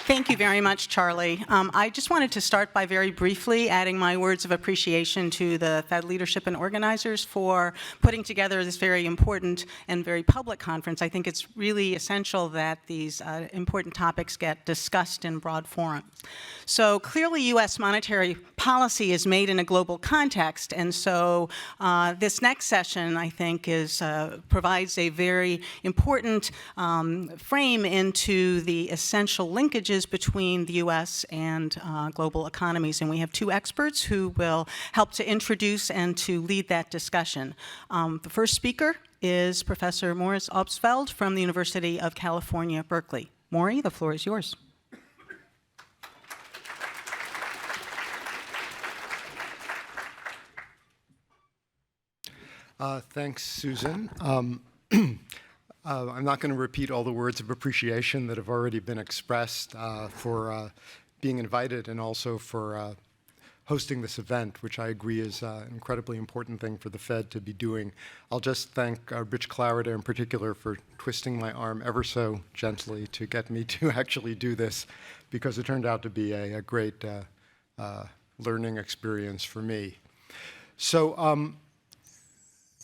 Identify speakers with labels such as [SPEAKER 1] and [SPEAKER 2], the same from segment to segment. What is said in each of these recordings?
[SPEAKER 1] Thank you very much, Charlie. I just wanted to start by very briefly adding my words of appreciation to the Fed leadership and organizers for putting together this very important and very public conference. I think it's really essential that these important topics get discussed in broad forum. So clearly, U.S. monetary policy is made in a global context, and so this next session, I think, provides a very important frame into the essential linkages between the U.S. and global economies. And we have two experts who will help to introduce and to lead that discussion. The first speaker is Professor Morris Obstfeld from the University of California, Berkeley. Maury, the floor is yours.
[SPEAKER 2] Thanks, Susan. I'm not going to repeat all the words of appreciation that have already been expressed for being invited and also for hosting this event, which I agree is an incredibly important thing for the Fed to be doing. I'll just thank Rich Clarida in particular for twisting my arm ever so gently to get me to actually do this, because it turned out to be a great learning experience for me. So,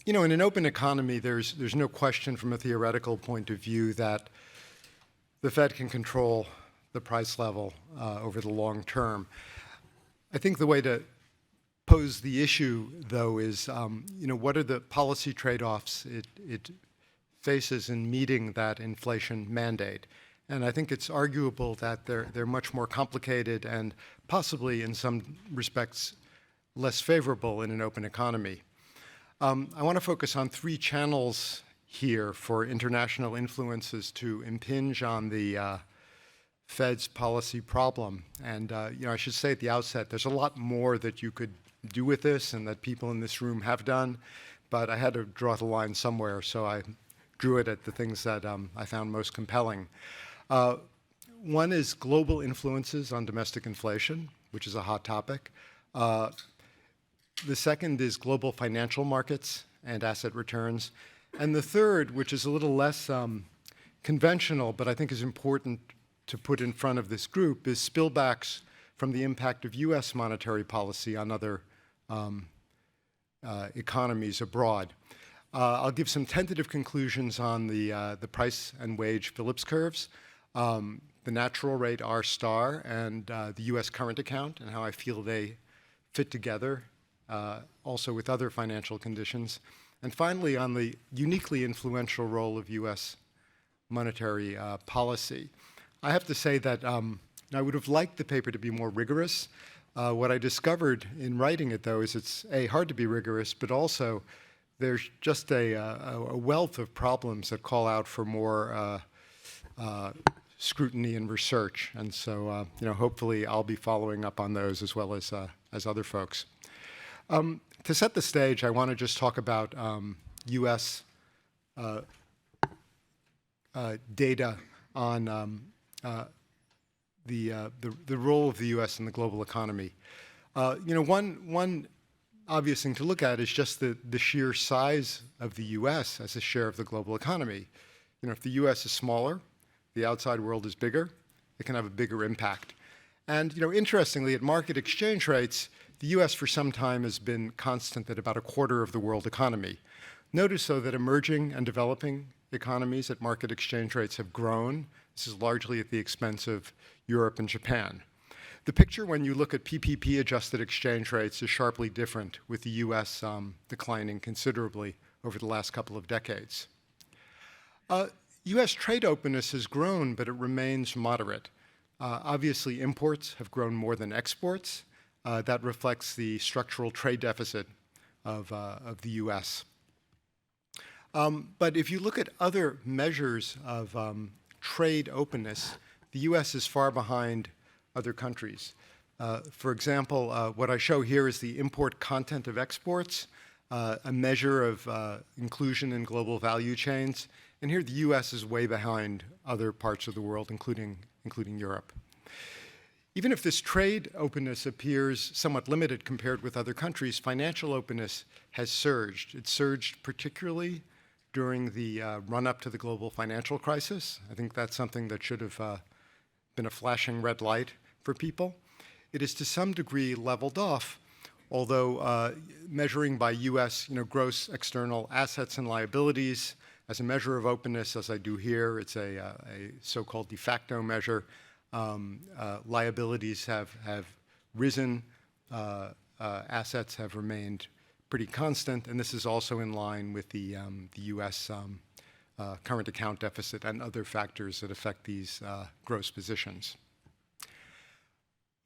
[SPEAKER 2] you know, in an open economy, there's no question from a theoretical point of view that the Fed can control the price level over the long term. I think the way to pose the issue, though, is, you know, what are the policy trade-offs it faces in meeting that inflation mandate? And I think it's arguable that they're much more complicated and possibly, in some respects, less favorable in an open economy. I want to focus on three channels here for international influences to impinge on the Fed's policy problem. And you know, I should say at the outset, there's a lot more that you could do with this and that people in this room have done, but I had to draw the line somewhere, so I drew it at the things that I found most compelling. One is global influences on domestic inflation, which is a hot topic. The second is global financial markets and asset returns. And the third, which is a little less conventional, but I think is important to put in front of this group, is spillbacks from the impact of US monetary policy on other economies abroad. I'll give some tentative conclusions on the price and wage Phillips curves, the natural rate R star, and the US current account, and how I feel they fit together, also with other financial conditions. And finally, on the uniquely influential role of US monetary policy. I have to say that I would have liked the paper to be more rigorous. What I discovered in writing it, though, is it's hard to be rigorous, but also there's just a wealth of problems that call out for more scrutiny and research. And so, you know, hopefully I'll be following up on those as well as other folks. To set the stage, I want to just talk about U.S. Data on the role of the U.S. in the global economy. You know, one obvious thing to look at is just the sheer size of the U.S. as a share of the global economy. You know, if the U.S. is smaller, the outside world is bigger, it can have a bigger impact. And, you know, interestingly, at market exchange rates, the U.S. for some time has been constant at about a quarter of the world economy. Notice, though, that emerging and developing economies at market exchange rates have grown. This is largely at the expense of Europe and Japan. The picture when you look at PPP-adjusted exchange rates is sharply different, with the U.S. Declining considerably over the last couple of decades. U.S. trade openness has grown, but it remains moderate. Obviously, imports have grown more than exports. That reflects the structural trade deficit of the U.S. But if you look at other measures of trade openness, the U.S. is far behind other countries. For example, what I show here is the import content of exports, a measure of inclusion in global value chains. And here the U.S. is way behind other parts of the world, including Europe. Even if this trade openness appears somewhat limited compared with other countries, financial openness has surged. It surged particularly during the run-up to the global financial crisis. I think that's something that should have been a flashing red light for people. It is to some degree leveled off, although measuring by US gross external assets and liabilities as a measure of openness, as I do here, it's a so-called de facto measure. Liabilities have risen, assets have remained pretty constant, and this is also in line with the US current account deficit and other factors that affect these gross positions.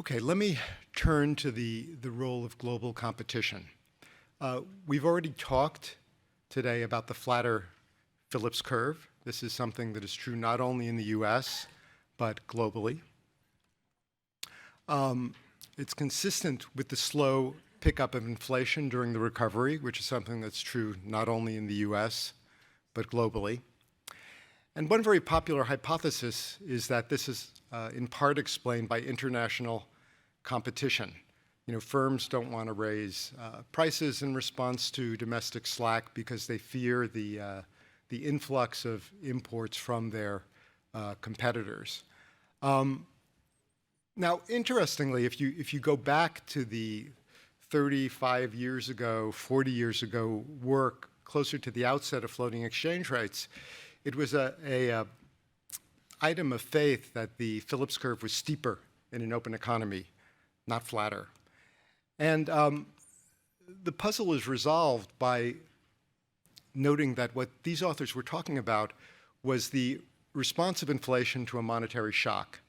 [SPEAKER 2] Okay, let me turn to the role of global competition. We've already talked today about the flatter Phillips curve. This is something that is true not only in the US, but globally. It's consistent with the slow pickup of inflation during the recovery, which is something that's true not only in the US, but globally. And one very popular hypothesis is that this is in part explained by international competition. Firms don't want to raise prices in response to domestic slack because they fear the influx of imports from their competitors. Now, interestingly, if you go back to the 35 years ago, 40 years ago work closer to the outset of floating exchange rates, it was a item of faith that the Phillips curve was steeper in an open economy, not flatter. And the puzzle is resolved by noting that what these authors were talking about was the response of inflation to a monetary shock,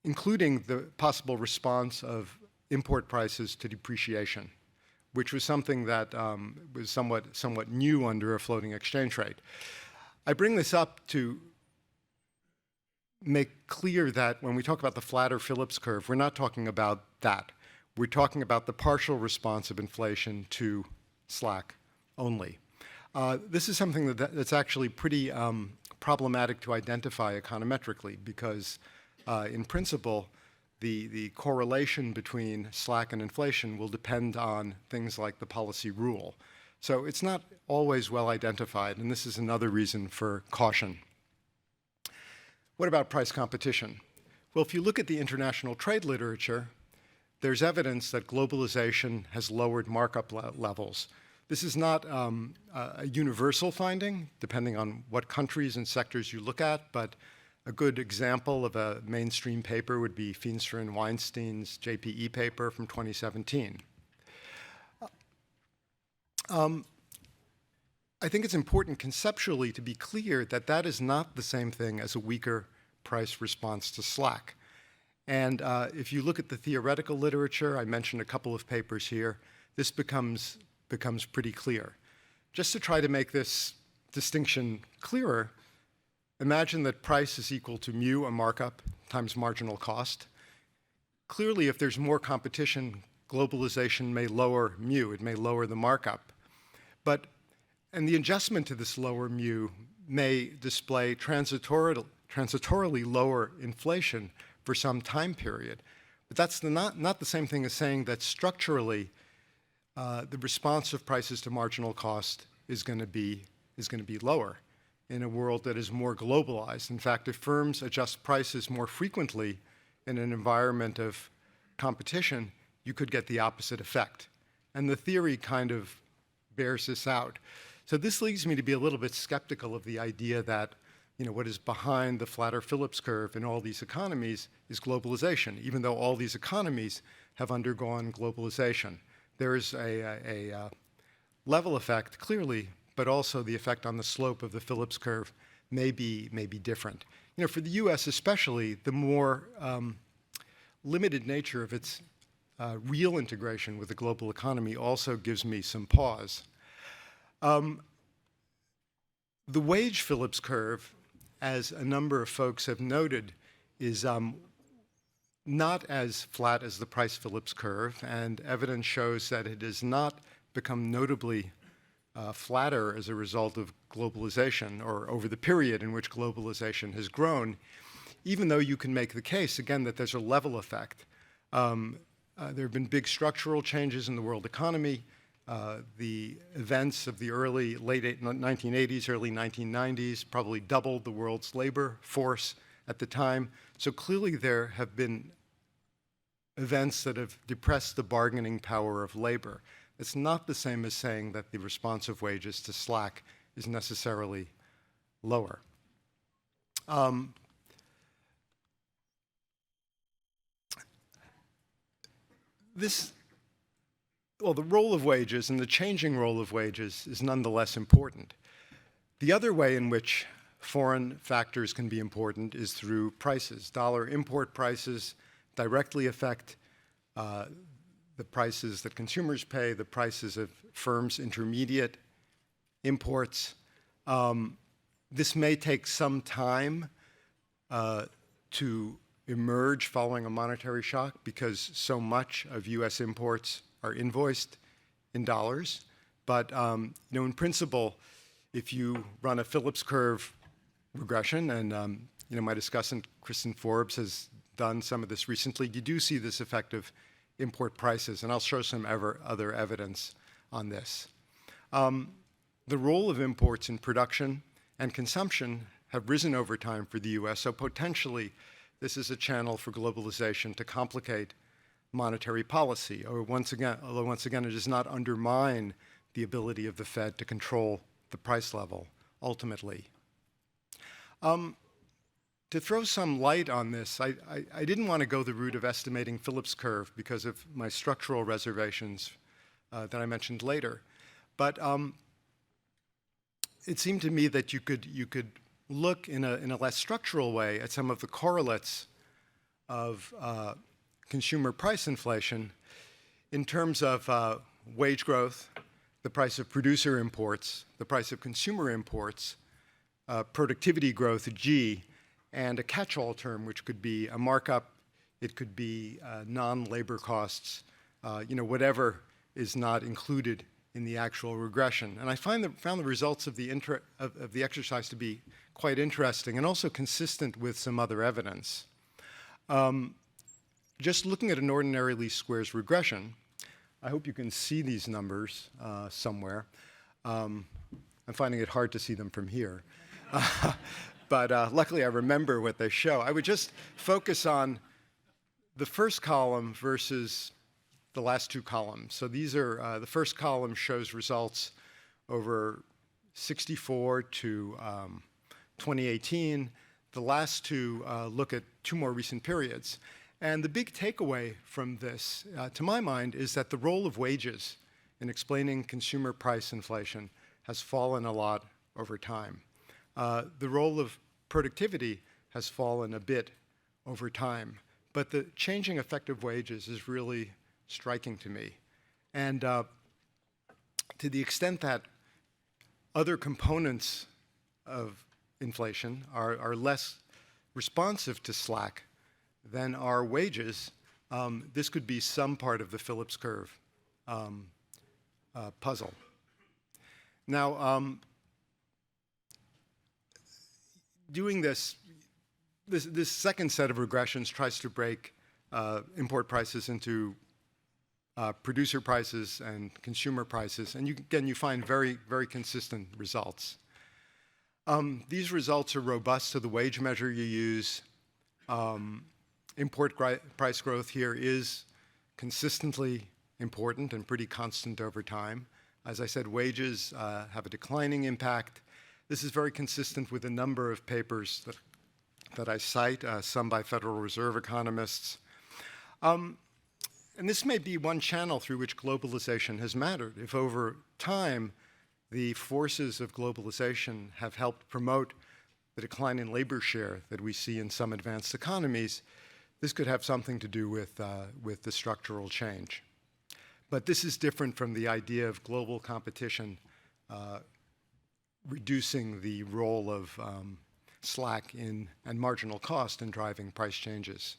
[SPEAKER 2] including the possible response of import prices to depreciation, which was something that was somewhat new under a floating exchange rate. I bring this up to make clear that when we talk about the flatter Phillips curve, we're not talking about that. We're talking about the partial response of inflation to slack only. This is something that's actually pretty problematic to identify econometrically because in principle, the correlation between slack and inflation will depend on things like the policy rule. So it's not always well identified, and this is another reason for caution. What about price competition? Well, if you look at the international trade literature, there's evidence that globalization has lowered markup levels. This is not a universal finding, depending on what countries and sectors you look at, but a good example of a mainstream paper would be Feenstra and Weinstein's JPE paper from 2017. I think it's important conceptually to be clear that that is not the same thing as a weaker price response to slack. And if you look at the theoretical literature, I mentioned a couple of papers here, this becomes pretty clear. Just to try to make this distinction clearer, imagine that price is equal to mu, a markup, times marginal cost. Clearly, if there's more competition, globalization may lower mu, it may lower the markup. And the adjustment to this lower mu may display transitorily lower inflation for some time period. But that's not the same thing as saying that structurally the response of prices to marginal cost is going to be lower in a world that is more globalized. In fact, if firms adjust prices more frequently in an environment of competition, you could get the opposite effect. And the theory kind of bears this out. So this leads me to be a little bit skeptical of the idea that what is behind the flatter Phillips curve in all these economies is globalization, even though all these economies have undergone globalization. There is a level effect, clearly, but also the effect on the slope of the Phillips curve may be different. For the US especially, the more limited nature of its real integration with the global economy also gives me some pause. The wage Phillips curve, as a number of folks have noted, is not as flat as the price Phillips curve, and evidence shows that it has not become notably flatter as a result of globalization or over the period in which globalization has grown, even though you can make the case, again, that there's a level effect. There have been big structural changes in the world economy. The events of the late 1980s, early 1990s probably doubled the world's labor force. at the time. So clearly there have been events that have depressed the bargaining power of labor. It's not the same as saying that the response of wages to slack is necessarily lower. The role of wages and the changing role of wages is nonetheless important. The other way in which foreign factors can be important is through prices. Dollar import prices directly affect the prices that consumers pay, the prices of firms' intermediate imports. This may take some time to emerge following a monetary shock because so much of US imports are invoiced in dollars. But in principle, if you run a Phillips curve regression, and my discussant, Kristen Forbes, has done some of this recently, you do see this effect of import prices, and I'll show some other evidence on this. The role of imports in production and consumption have risen over time for the US, so potentially this is a channel for globalization to complicate monetary policy, although once again it does not undermine the ability of the Fed to control the price level ultimately. To throw some light on this, I didn't want to go the route of estimating Phillips curve because of my structural reservations that I mentioned later. But it seemed to me that you could look in a less structural way at some of the correlates of consumer price inflation in terms of wage growth, the price of producer imports, the price of consumer imports, productivity growth, G, and a catch-all term, which could be a markup, it could be non-labor costs, whatever is not included in the actual regression. And I found the results of the exercise to be quite interesting and also consistent with some other evidence. Just looking at an ordinary least squares regression, I hope you can see these numbers somewhere. I'm finding it hard to see them from here. But luckily I remember what they show. I would just focus on the first column versus the last two columns. So these are, the first column shows results over 64 to 2018. The last two look at two more recent periods. And the big takeaway from this, to my mind, is that the role of wages in explaining consumer price inflation has fallen a lot over time. The role of productivity has fallen a bit over time, but the changing effect of wages is really striking to me. And to the extent that other components of inflation are less responsive to slack than are wages, this could be some part of the Phillips curve puzzle. Now, doing this second set of regressions tries to break import prices into producer prices and consumer prices, and again, you find very, very consistent results. These results are robust to the wage measure you use. Import price growth here is consistently important and pretty constant over time. As I said, wages have a declining impact. This is very consistent with a number of papers that I cite, some by Federal Reserve economists. And this may be one channel through which globalization has mattered. If over time the forces of globalization have helped promote the decline in labor share that we see in some advanced economies, this could have something to do with the structural change. But this is different from the idea of global competition reducing the role of slack and marginal cost in driving price changes.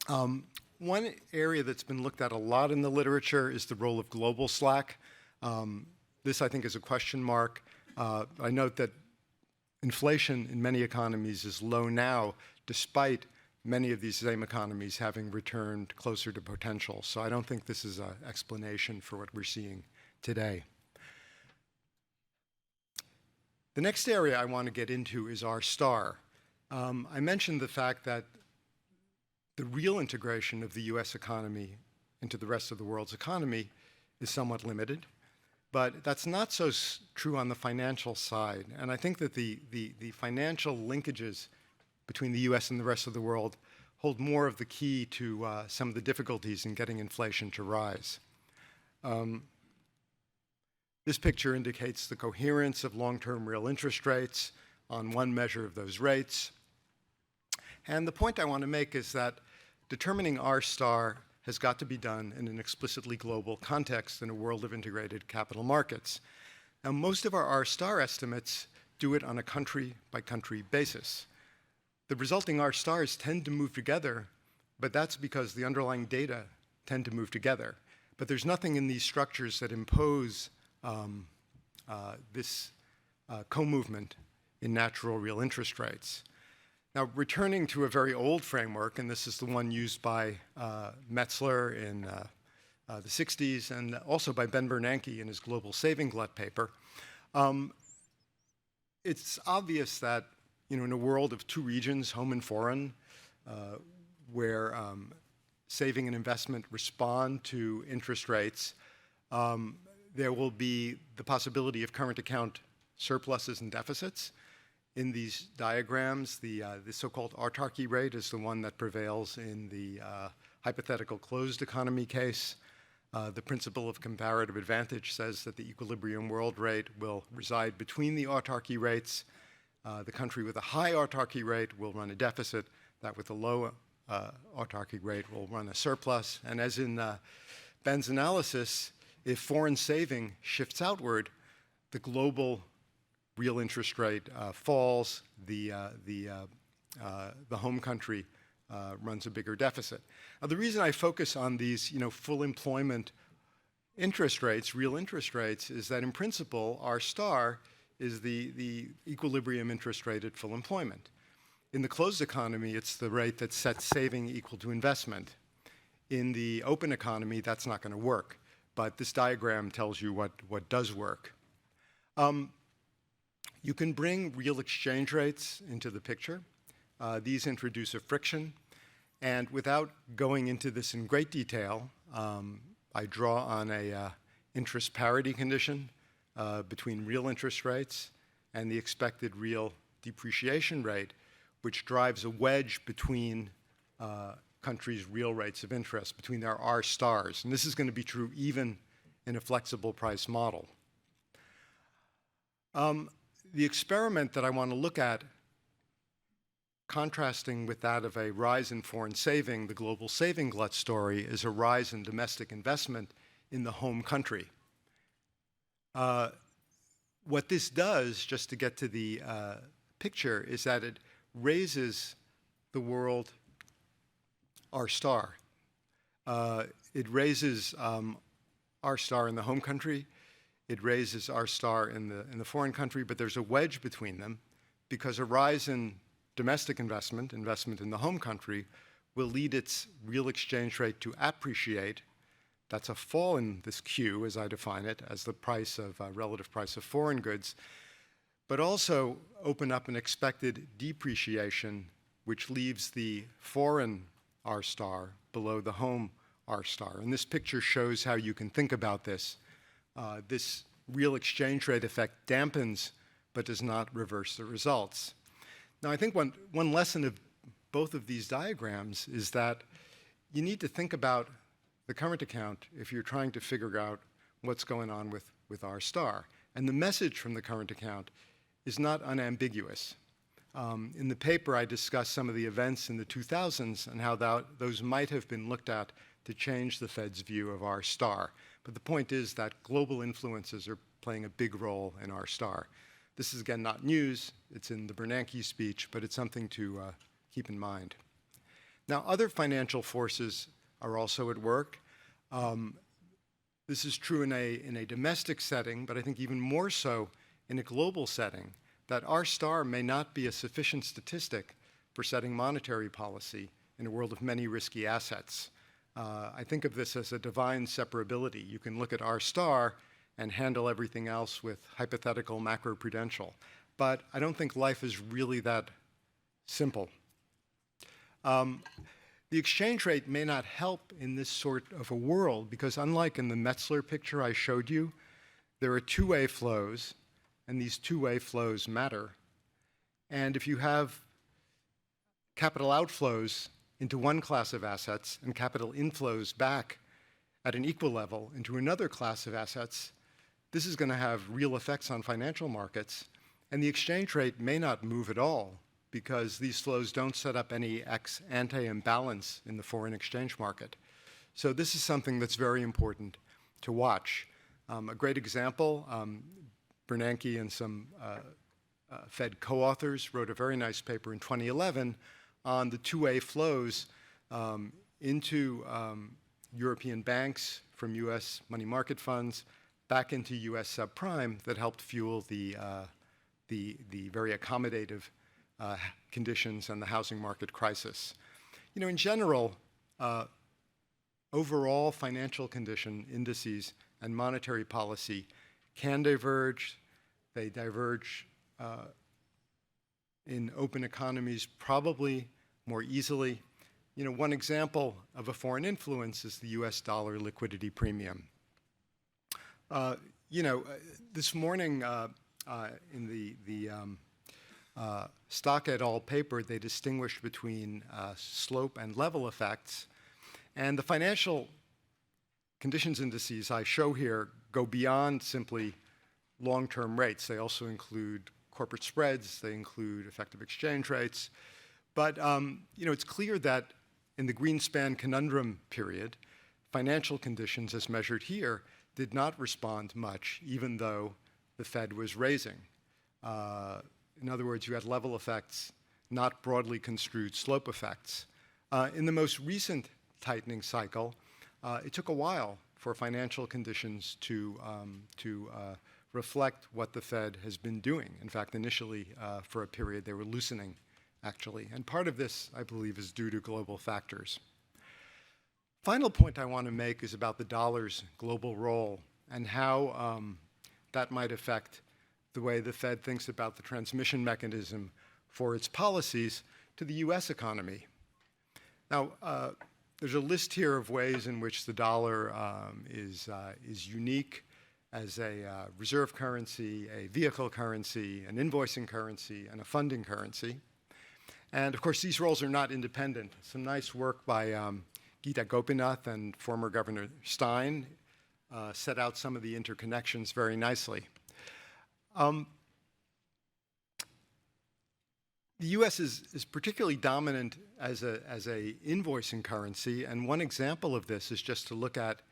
[SPEAKER 2] One area that's been looked at a lot in the literature is the role of global slack. This, I think, is a question mark. I note that inflation in many economies is low now, despite many of these same economies having returned closer to potential. So I don't think this is an explanation for what we're seeing today. The next area I want to get into is our star. I mentioned the fact that the real integration of the US economy into the rest of the world's economy is somewhat limited, but that's not so true on the financial side. And I think that the financial linkages between the US and the rest of the world hold more of the key to some of the difficulties in getting inflation to rise. This picture indicates the coherence of long-term real interest rates on one measure of those rates. And the point I want to make is that determining R star has got to be done in an explicitly global context in a world of integrated capital markets. Now, most of our R star estimates do it on a country-by-country basis. The resulting R stars tend to move together, but that's because the underlying data tend to move together. But there's nothing in these structures that impose this co-movement in natural real interest rates. Now, returning to a very old framework, and this is the one used by Metzler in the 60s and also by Ben Bernanke in his Global Saving Glut paper, it's obvious that in a world of two regions, home and foreign, where saving and investment respond to interest rates, there will be the possibility of current account surpluses and deficits. In these diagrams, the so-called autarky rate is the one that prevails in the hypothetical closed economy case. The principle of comparative advantage says that the equilibrium world rate will reside between the autarky rates. The country with a high autarky rate will run a deficit. That with a low autarky rate will run a surplus. And as in Ben's analysis, if foreign saving shifts outward, the global real interest rate falls, the home country runs a bigger deficit. Now, the reason I focus on these full employment interest rates, real interest rates, is that in principle, our star is the equilibrium interest rate at full employment. In the closed economy, it's the rate that sets saving equal to investment. In the open economy, that's not going to work. But this diagram tells you what does work. You can bring real exchange rates into the picture. These introduce a friction. And without going into this in great detail, I draw on a interest parity condition between real interest rates and the expected real depreciation rate, which drives a wedge between countries' real rates of interest, between their R stars. And this is going to be true even in a flexible price model. The experiment that I want to look at, contrasting with that of a rise in foreign saving, the global saving glut story, is a rise in domestic investment in the home country. What this does, just to get to the picture, is that it raises the world R star. It raises R star in the home country. It raises R star in the foreign country, but there's a wedge between them because a rise in domestic investment in the home country, will lead its real exchange rate to appreciate. That's a fall in this Q, as I define it, as the price of relative price of foreign goods, but also open up an expected depreciation, which leaves the foreign R star below the home R star. And this picture shows how you can think about this. This real exchange rate effect dampens, but does not reverse the results. Now, I think one lesson of both of these diagrams is that you need to think about the current account if you're trying to figure out what's going on with R star. And the message from the current account is not unambiguous. In the paper, I discuss some of the events in the 2000s and how those might have been looked at to change the Fed's view of R star. But the point is that global influences are playing a big role in R star. This is, again, not news. It's in the Bernanke speech, but it's something to keep in mind. Now, other financial forces are also at work. This is true in a domestic setting, but I think even more so in a global setting, that R star may not be a sufficient statistic for setting monetary policy in a world of many risky assets. I think of this as a divine separability. You can look at R star and handle everything else with hypothetical macroprudential. but I don't think life is really that simple. The exchange rate may not help in this sort of a world because unlike in the Metzler picture I showed you, there are two-way flows, and these two-way flows matter. And if you have capital outflows into one class of assets and capital inflows back at an equal level into another class of assets, this is going to have real effects on financial markets. And the exchange rate may not move at all because these flows don't set up any ex-ante imbalance in the foreign exchange market. So this is something that's very important to watch. A great example, Bernanke and some Fed co-authors wrote a very nice paper in 2011 on the two-way flows into European banks from US money market funds back into US subprime that helped fuel the very accommodative conditions and the housing market crisis. You know, in general, overall financial condition indices and monetary policy can diverge. They diverge in open economies probably more easily. You know, one example of a foreign influence is the US dollar liquidity premium. This morning in the Stock et al. Paper, they distinguished between slope and level effects. And the financial conditions indices I show here go beyond simply long-term rates. They also include corporate spreads. They include effective exchange rates. But it's clear that in the Greenspan conundrum period, financial conditions as measured here did not respond much, even though the Fed was raising. In other words, you had level effects, not broadly construed slope effects. In the most recent tightening cycle, it took a while for financial conditions to reflect what the Fed has been doing. In fact, initially, for a period, they were loosening, actually. And part of this, I believe, is due to global factors. Final point I want to make is about the dollar's global role and how that might affect the way the Fed thinks about the transmission mechanism for its policies to the US economy. Now, there's a list here of ways in which the dollar is unique as a reserve currency, a vehicle currency, an invoicing currency, and a funding currency. And of course, these roles are not independent. Some nice work by Geeta Gopinath and former Governor Stein set out some of the interconnections very nicely. The U.S. is particularly dominant as a invoicing currency, and one example of this is just to look at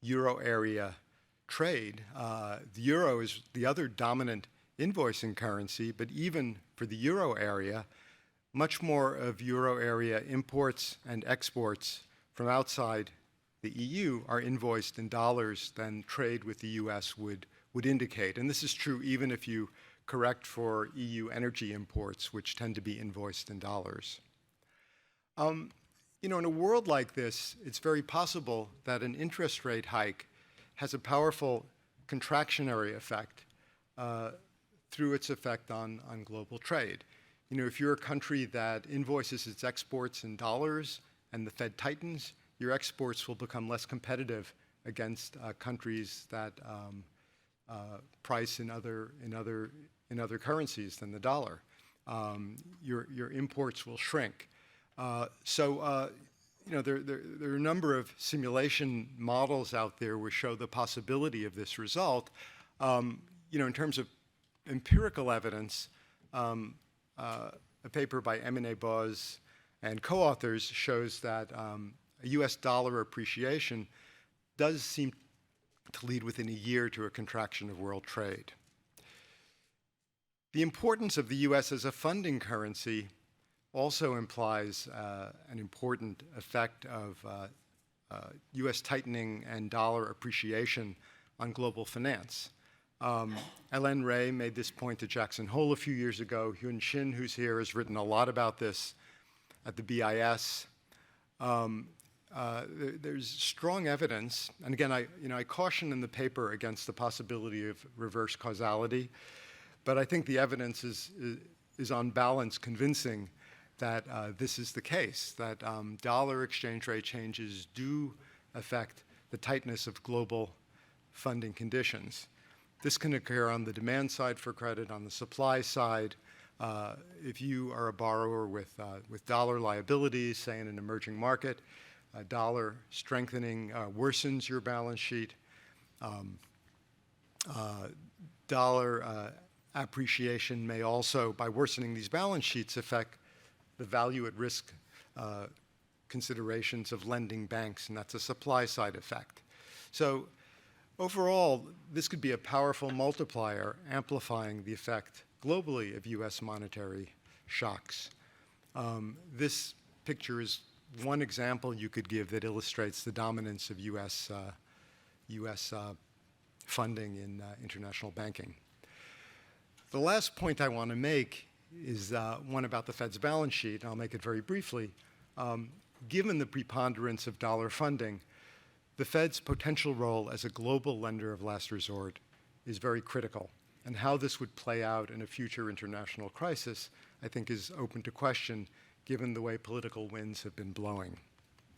[SPEAKER 2] euro area trade. The euro is the other dominant invoicing currency, but even for the euro area, much more of euro area imports and exports from outside the EU are invoiced in dollars than trade with the U.S. would indicate. And this is true even if you correct for EU energy imports, which tend to be invoiced in dollars. In a world like this, it's very possible that an interest rate hike has a powerful contractionary effect through its effect on global trade. If you're a country that invoices its exports in dollars and the Fed tightens, your exports will become less competitive against countries that price in other currencies than the dollar. Your imports will shrink. There are a number of simulation models out there which show the possibility of this result. In terms of empirical evidence, a paper by M&A Boz and co-authors shows that a US dollar appreciation does seem to lead within a year to a contraction of world trade. The importance of the US as a funding currency also implies an important effect of US tightening and dollar appreciation on global finance. Ellen Ray made this point to Jackson Hole a few years ago. Hyun Shin, who's here, has written a lot about this at the BIS. There's strong evidence, and again, I caution in the paper against the possibility of reverse causality, But I think the evidence is on balance convincing that this is the case, that dollar exchange rate changes do affect the tightness of global funding conditions. This can occur on the demand side for credit, on the supply side. If you are a borrower with dollar liabilities, say in an emerging market, dollar strengthening worsens your balance sheet. Dollar appreciation may also, by worsening these balance sheets, affect the value at risk considerations of lending banks, and that's a supply side effect. So overall, this could be a powerful multiplier amplifying the effect globally of US monetary shocks. This picture is one example you could give that illustrates the dominance of US funding in international banking. The last point I want to make is one about the Fed's balance sheet. I'll make it very briefly. Given the preponderance of dollar funding, the Fed's potential role as a global lender of last resort is very critical. And how this would play out in a future international crisis, I think, is open to question given the way political winds have been blowing.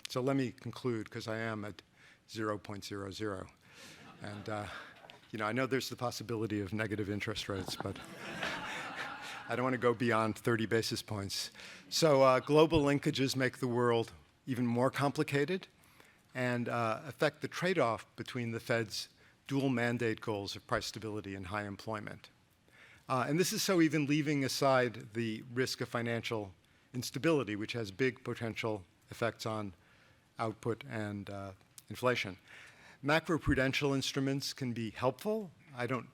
[SPEAKER 2] So let me conclude, because I am at 0.00. And I know there's the possibility of negative interest rates, but I don't want to go beyond 30 basis points. So global linkages make the world even more complicated and affect the trade-off between the Fed's dual mandate goals of price stability and high employment. And this is so even leaving aside the risk of financial instability, which has big potential effects on output and inflation. Macroprudential instruments can be helpful. I don't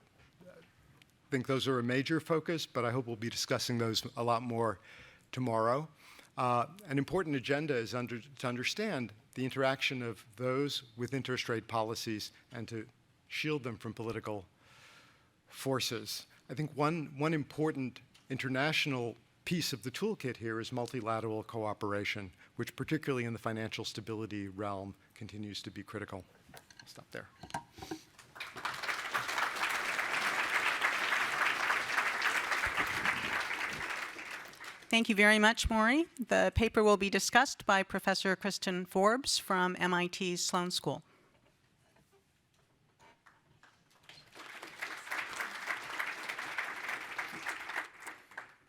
[SPEAKER 2] think those are a major focus, but I hope we'll be discussing those a lot more tomorrow. An important agenda is to understand the interaction of those with interest rate policies and to shield them from political forces. I think one important international piece of the toolkit here is multilateral cooperation, which particularly in the financial stability realm continues to be critical. I'll stop there.
[SPEAKER 1] Thank you very much, Maury. The paper will be discussed by Professor Kristen Forbes from MIT's Sloan School.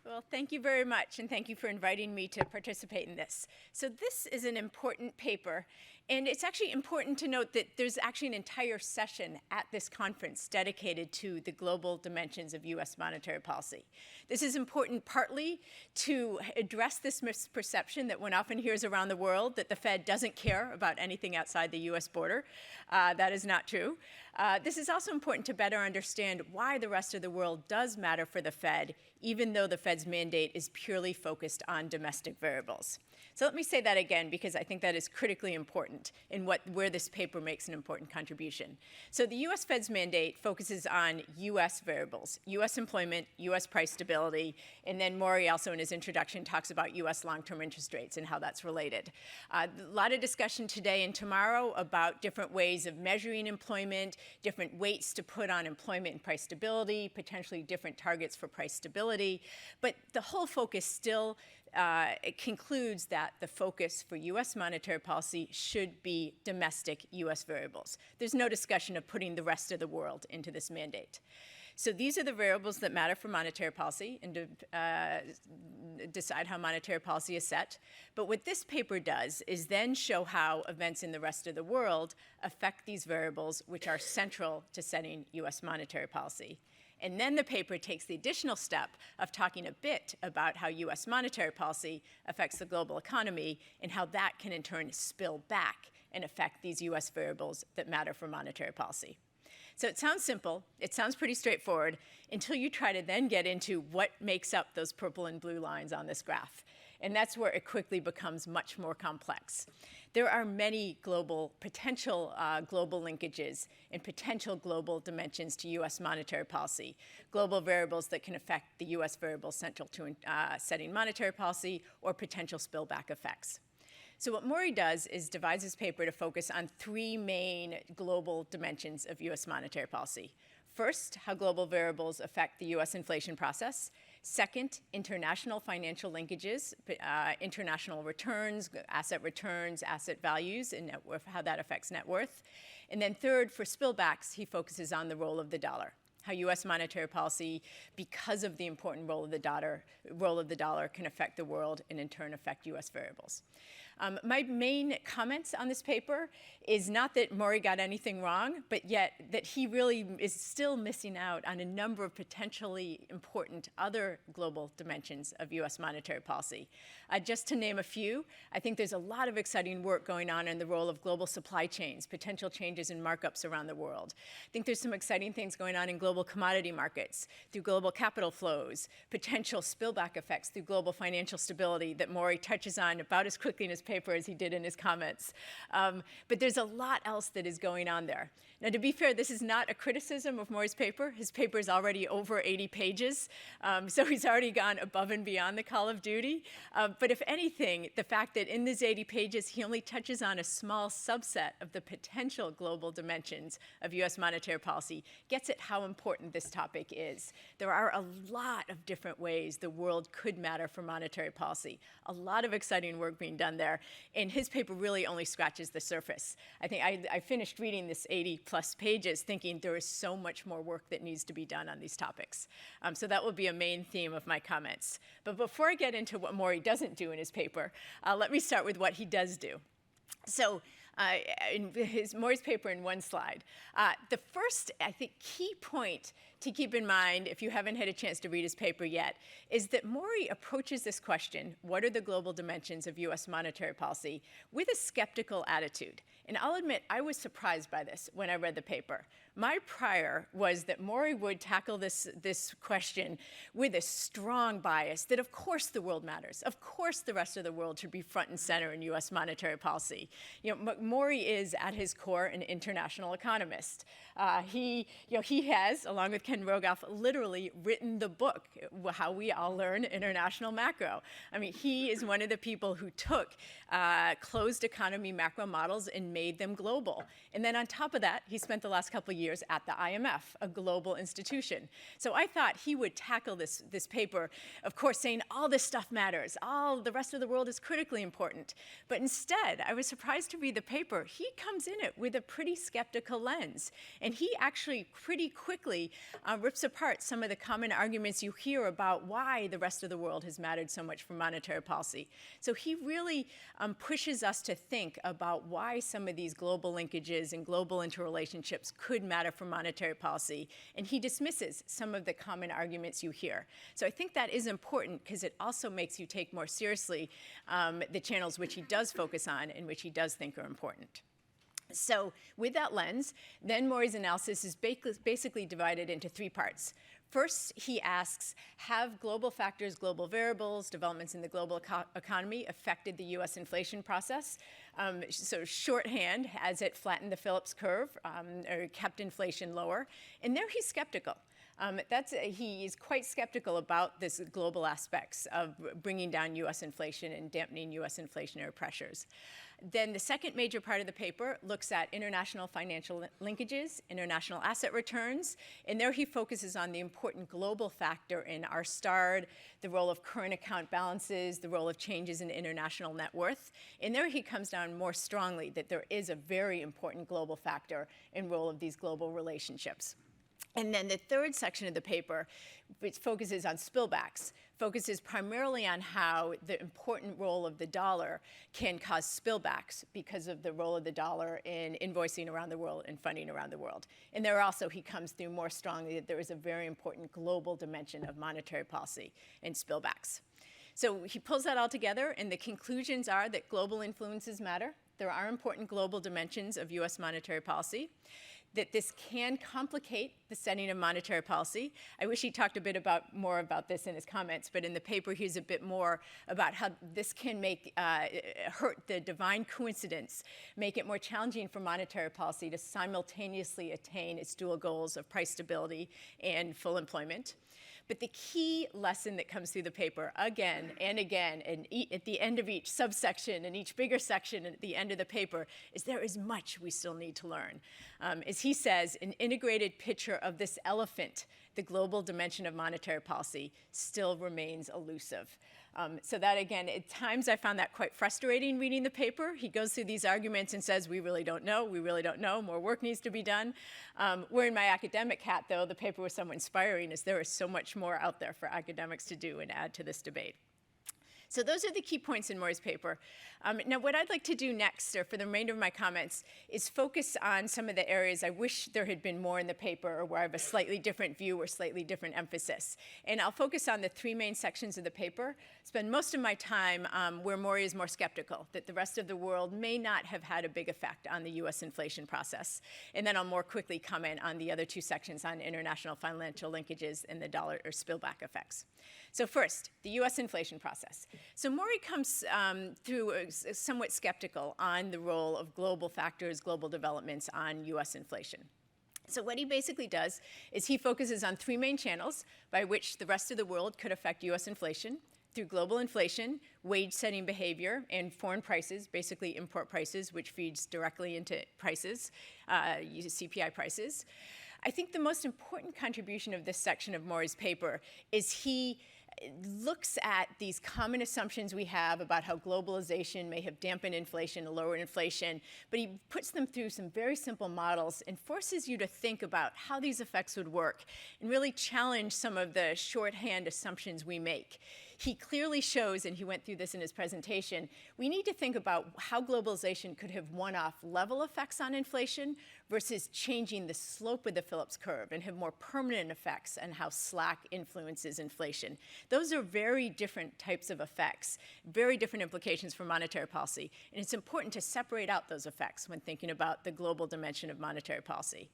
[SPEAKER 3] Well, thank you very much, and thank you for inviting me to participate in this. So this is an important paper, and it's actually important to note that there's actually an entire session at this conference dedicated to the global dimensions of US monetary policy. This is important partly to address this misperception that one often hears around the world that the Fed doesn't care about anything outside the US border. That is not true. This is also important to better understand why the rest of the world does matter for the Fed, even though the Fed's mandate is purely focused on domestic variables. So let me say that again, because I think that is critically important in where this paper makes an important contribution. So the US Fed's mandate focuses on US variables, US employment, US price stability, and then Maury also in his introduction talks about US long-term interest rates and how that's related. A lot of discussion today and tomorrow about different ways of measuring employment, different weights to put on employment and price stability, potentially different targets for price stability, but the whole focus still it concludes that the focus for US monetary policy should be domestic US variables. There's no discussion of putting the rest of the world into this mandate. So these are the variables that matter for monetary policy and to decide how monetary policy is set. But what this paper does is then show how events in the rest of the world affect these variables, which are central to setting US monetary policy. And then the paper takes the additional step of talking a bit about how US monetary policy affects the global economy and how that can in turn spill back and affect these US variables that matter for monetary policy. So it sounds simple, it sounds pretty straightforward, until you try to then get into what makes up those purple and blue lines on this graph. And that's where it quickly becomes much more complex. There are many potential global linkages and potential global dimensions to US monetary policy, global variables that can affect the US variables central to setting monetary policy or potential spillback effects. So what Maury does is divides his paper to focus on three main global dimensions of US monetary policy. First, how global variables affect the US inflation process. Second, international financial linkages, international returns, asset values, and net worth, how that affects net worth. And then third, for spillbacks, he focuses on the role of the dollar, how US monetary policy, because of the important role of the dollar, can affect the world and in turn affect US variables. My main comments on this paper is not that Maury got anything wrong, but yet that he really is still missing out on a number of potentially important other global dimensions of US monetary policy. Just to name a few, I think there's a lot of exciting work going on in the role of global supply chains, potential changes in markups around the world. I think there's some exciting things going on in global commodity markets, through global capital flows, potential spillback effects through global financial stability that Maury touches on about as quickly in his paper as he did in his comments. But there's a lot else that is going on there. Now, to be fair, this is not a criticism of Maury's paper. His paper is already over 80 pages, so he's already gone above and beyond the call of duty. But if anything, the fact that in these 80 pages, he only touches on a small subset of the potential global dimensions of US monetary policy gets at how important this topic is. There are a lot of different ways the world could matter for monetary policy. A lot of exciting work being done there, and his paper really only scratches the surface. I think I finished reading this 80-plus pages thinking there is so much more work that needs to be done on these topics. So that will be a main theme of my comments. But before I get into what Maury doesn't do in his paper, let me start with what he does do. So in Maury's paper in one slide, the first, I think, key point to keep in mind, if you haven't had a chance to read his paper yet, is that Maury approaches this question, what are the global dimensions of US monetary policy, with a skeptical attitude. And I'll admit, I was surprised by this when I read the paper. My prior was that Maury would tackle this question with a strong bias that of course the world matters. Of course the rest of the world should be front and center in US monetary policy. Maury is at his core an international economist. He has, along with Ken Rogoff, literally written the book, How We All Learn International Macro. I mean, he is one of the people who took closed economy macro models and made them global. And then on top of that, he spent the last couple of years at the IMF, a global institution. So I thought he would tackle this paper, of course, saying all this stuff matters, all the rest of the world is critically important. But instead, I was surprised to read the paper. He comes in it with a pretty skeptical lens. And he actually pretty quickly rips apart some of the common arguments you hear about why the rest of the world has mattered so much for monetary policy. So he really pushes us to think about why some of these global linkages and global interrelationships could matter for monetary policy, and he dismisses some of the common arguments you hear. So I think that is important because it also makes you take more seriously the channels which he does focus on and which he does think are important. So with that lens, then Maury's analysis is basically divided into three parts. First, he asks, have global factors, global variables, developments in the global economy affected the US inflation process? So shorthand, has it flattened the Phillips curve or kept inflation lower? And there he's skeptical. He is quite skeptical about this global aspects of bringing down US inflation and dampening US inflationary pressures. Then the second major part of the paper looks at international financial linkages, international asset returns, and there he focuses on the important global factor in our STARD, the role of current account balances, the role of changes in international net worth. And there he comes down more strongly that there is a very important global factor in role of these global relationships. And then the third section of the paper, which focuses on spillbacks, focuses primarily on how the important role of the dollar can cause spillbacks because of the role of the dollar in invoicing around the world and funding around the world. And there also he comes through more strongly that there is a very important global dimension of monetary policy and spillbacks. So he pulls that all together, and the conclusions are that global influences matter. There are important global dimensions of US monetary policy, that this can complicate the setting of monetary policy. I wish he talked a bit more about this in his comments, but in the paper he's a bit more about how this can hurt the divine coincidence, make it more challenging for monetary policy to simultaneously attain its dual goals of price stability and full employment. But the key lesson that comes through the paper again and again, and at the end of each subsection and each bigger section and at the end of the paper, is there is much we still need to learn. As he says, an integrated picture of this elephant, the global dimension of monetary policy, still remains elusive. So that, again, at times I found that quite frustrating reading the paper. He goes through these arguments and says, we really don't know, more work needs to be done. Wearing my academic hat, though, the paper was somewhat inspiring, as there is so much more out there for academics to do and add to this debate. So those are the key points in Maury's paper. Now, what I'd like to do next, or for the remainder of my comments, is focus on some of the areas I wish there had been more in the paper, or where I have a slightly different view or slightly different emphasis. And I'll focus on the three main sections of the paper, spend most of my time where Maury is more skeptical, that the rest of the world may not have had a big effect on the US inflation process. And then I'll more quickly comment on the other two sections on international financial linkages and the dollar or spillback effects. So first, the US inflation process. So Maury comes through somewhat skeptical on the role of global factors, global developments on US inflation. So what he basically does is he focuses on three main channels by which the rest of the world could affect US inflation: through global inflation, wage-setting behavior, and foreign prices, basically import prices, which feeds directly into prices, CPI prices. I think the most important contribution of this section of Maury's paper is he looks at these common assumptions we have about how globalization may have dampened inflation, lowered inflation, but he puts them through some very simple models and forces you to think about how these effects would work and really challenge some of the shorthand assumptions we make. He clearly shows, and he went through this in his presentation, we need to think about how globalization could have one-off level effects on inflation versus changing the slope of the Phillips curve and have more permanent effects on how slack influences inflation. Those are very different types of effects, very different implications for monetary policy, and it's important to separate out those effects when thinking about the global dimension of monetary policy.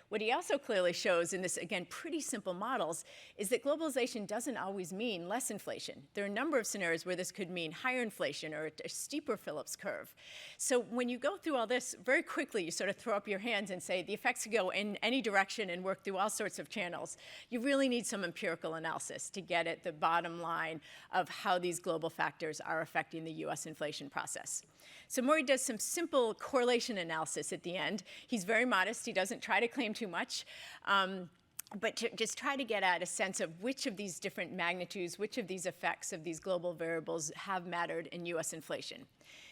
[SPEAKER 3] What he also clearly shows in this, again, pretty simple models is that globalization doesn't always mean less inflation. There are a number of scenarios where this could mean higher inflation or a steeper Phillips curve. So when you go through all this, very quickly you sort of throw up your hands and say the effects could go in any direction and work through all sorts of channels. You really need some empirical analysis to get at the bottom line of how these global factors are affecting the US inflation process. So Maury does some simple correlation analysis at the end. He's very modest. He doesn't try to claim too much, but to just try to get at a sense of which of these different magnitudes, which of these effects of these global variables have mattered in US inflation.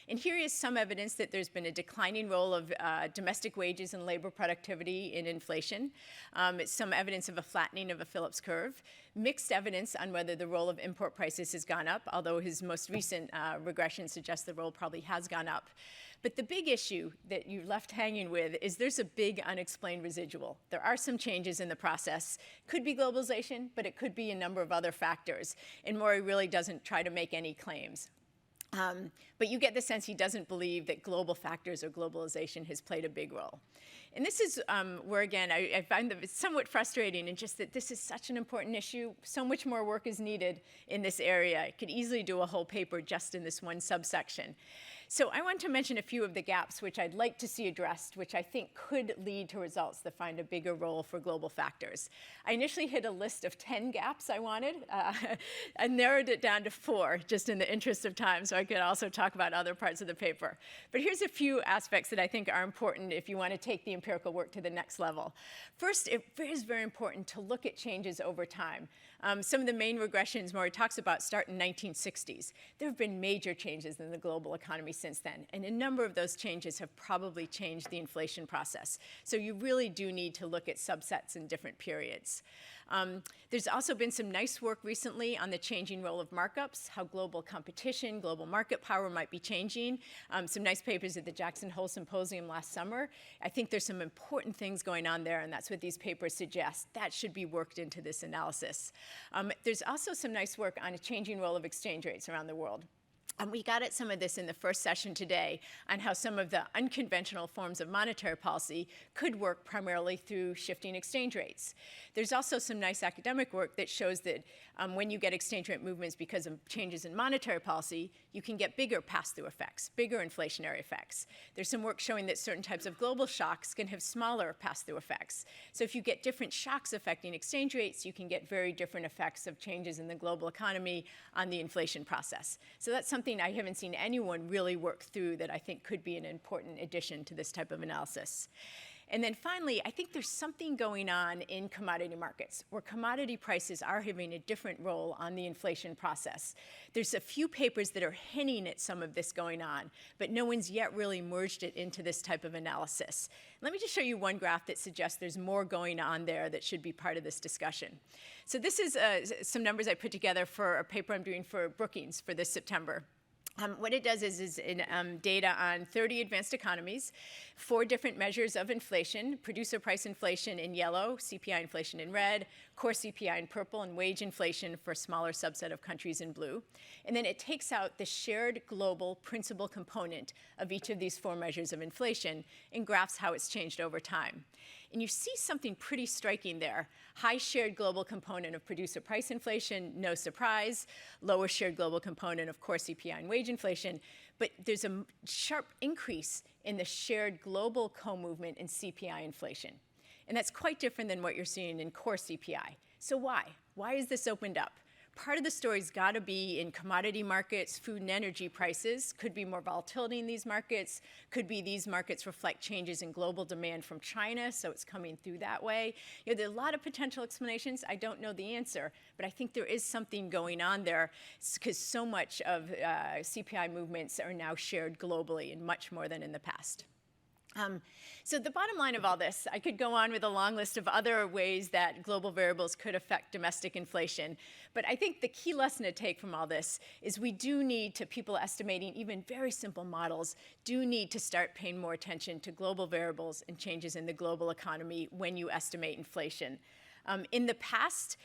[SPEAKER 3] And here is some evidence that there's been a declining role of domestic wages and labor productivity in inflation. It's some evidence of a flattening of a Phillips curve. Mixed evidence on whether the role of import prices has gone up, although his most recent regression suggests the role probably has gone up. But the big issue that you're left hanging with is there's a big unexplained residual. There are some changes in the process. Could be globalization, but it could be a number of other factors. And Maury really doesn't try to make any claims. But you get the sense he doesn't believe that global factors or globalization has played a big role. And this is where, again, I find that it's somewhat frustrating in just that this is such an important issue. So much more work is needed in this area. I could easily do a whole paper just in this one subsection. So I want to mention a few of the gaps which I'd like to see addressed, which I think could lead to results that find a bigger role for global factors. I initially hit a list of 10 gaps I wanted. I narrowed it down to 4, just in the interest of time, so I could also talk about other parts of the paper. But here's a few aspects that I think are important if you want to take the empirical work to the next level. First, it is very important to look at changes over time. Some of the main regressions Maury talks about start in 1960s. There have been major changes in the global economy since then, and a number of those changes have probably changed the inflation process. So you really do need to look at subsets in different periods. There's also been some nice work recently on the changing role of markups, how global competition, global market power might be changing. Some nice papers at the Jackson Hole Symposium last summer. I think there's some important things going on there, and that's what these papers suggest. That should be worked into this analysis. There's also some nice work on a changing role of exchange rates around the world. We got at some of this in the first session today on how some of the unconventional forms of monetary policy could work primarily through shifting exchange rates. There's also some nice academic work that shows that when you get exchange rate movements because of changes in monetary policy, you can get bigger pass-through effects, bigger inflationary effects. There's some work showing that certain types of global shocks can have smaller pass-through effects. So if you get different shocks affecting exchange rates, you can get very different effects of changes in the global economy on the inflation process. So that's something I haven't seen anyone really work through that I think could be an important addition to this type of analysis. And then finally, I think there's something going on in commodity markets where commodity prices are having a different role on the inflation process. There's a few papers that are hinting at some of this going on, but no one's yet really merged it into this type of analysis. Let me just show you one graph that suggests there's more going on there that should be part of this discussion. So this is some numbers I put together for a paper I'm doing for Brookings for this September. What it does is data on 30 advanced economies, 4 different measures of inflation: producer price inflation in yellow, CPI inflation in red, core CPI in purple, and wage inflation for a smaller subset of countries in blue. And then it takes out the shared global principal component of each of these 4 measures of inflation and graphs how it's changed over time. And you see something pretty striking there. High shared global component of producer price inflation, no surprise. Lower shared global component of core CPI and wage inflation. But there's a sharp increase in the shared global co-movement in CPI inflation. And that's quite different than what you're seeing in core CPI. So why? Why is this opened up? Part of the story's got to be in commodity markets, food and energy prices. Could be more volatility in these markets. Could be these markets reflect changes in global demand from China, so it's coming through that way. There are a lot of potential explanations. I don't know the answer, but I think there is something going on there because so much of CPI movements are now shared globally and much more than in the past. So the bottom line of all this, I could go on with a long list of other ways that global variables could affect domestic inflation, but I think the key lesson to take from all this is we do need to, people estimating even very simple models, do need to start paying more attention to global variables and changes in the global economy when you estimate inflation. In the past,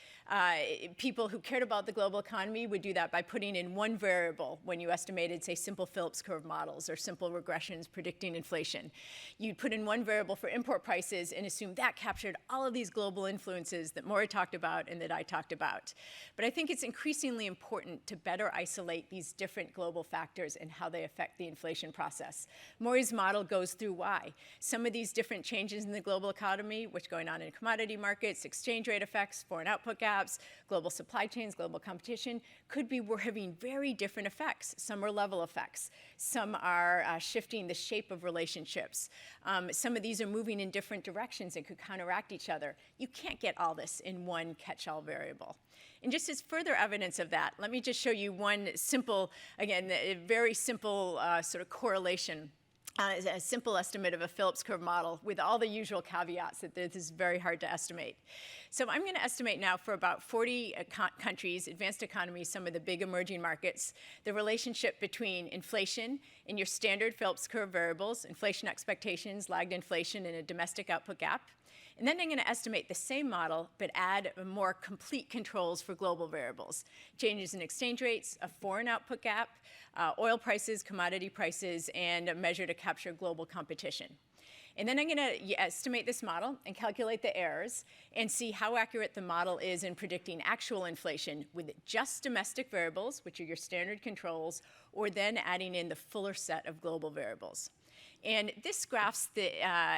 [SPEAKER 3] people who cared about the global economy would do that by putting in one variable when you estimated, say, simple Phillips curve models or simple regressions predicting inflation. You'd put in one variable for import prices and assume that captured all of these global influences that Maury talked about and that I talked about. But I think it's increasingly important to better isolate these different global factors and how they affect the inflation process. Maury's model goes through why. Some of these different changes in the global economy, which are going on in commodity markets, exchange rate effects, foreign output gaps, global supply chains, global competition, we're having very different effects. Some are level effects. Some are shifting the shape of relationships. Some of these are moving in different directions and could counteract each other. You can't get all this in one catch-all variable. And just as further evidence of that, let me just show you one simple, again, a very simple sort of correlation. A simple estimate of a Phillips curve model with all the usual caveats that this is very hard to estimate. So I'm going to estimate now for about 40 countries, advanced economies, some of the big emerging markets, the relationship between inflation and your standard Phillips curve variables, inflation expectations, lagged inflation, and a domestic output gap. And then I'm going to estimate the same model, but add more complete controls for global variables. Changes in exchange rates, a foreign output gap, oil prices, commodity prices, and a measure to capture global competition. And then I'm going to estimate this model and calculate the errors and see how accurate the model is in predicting actual inflation with just domestic variables, which are your standard controls, or then adding in the fuller set of global variables. And this graphs the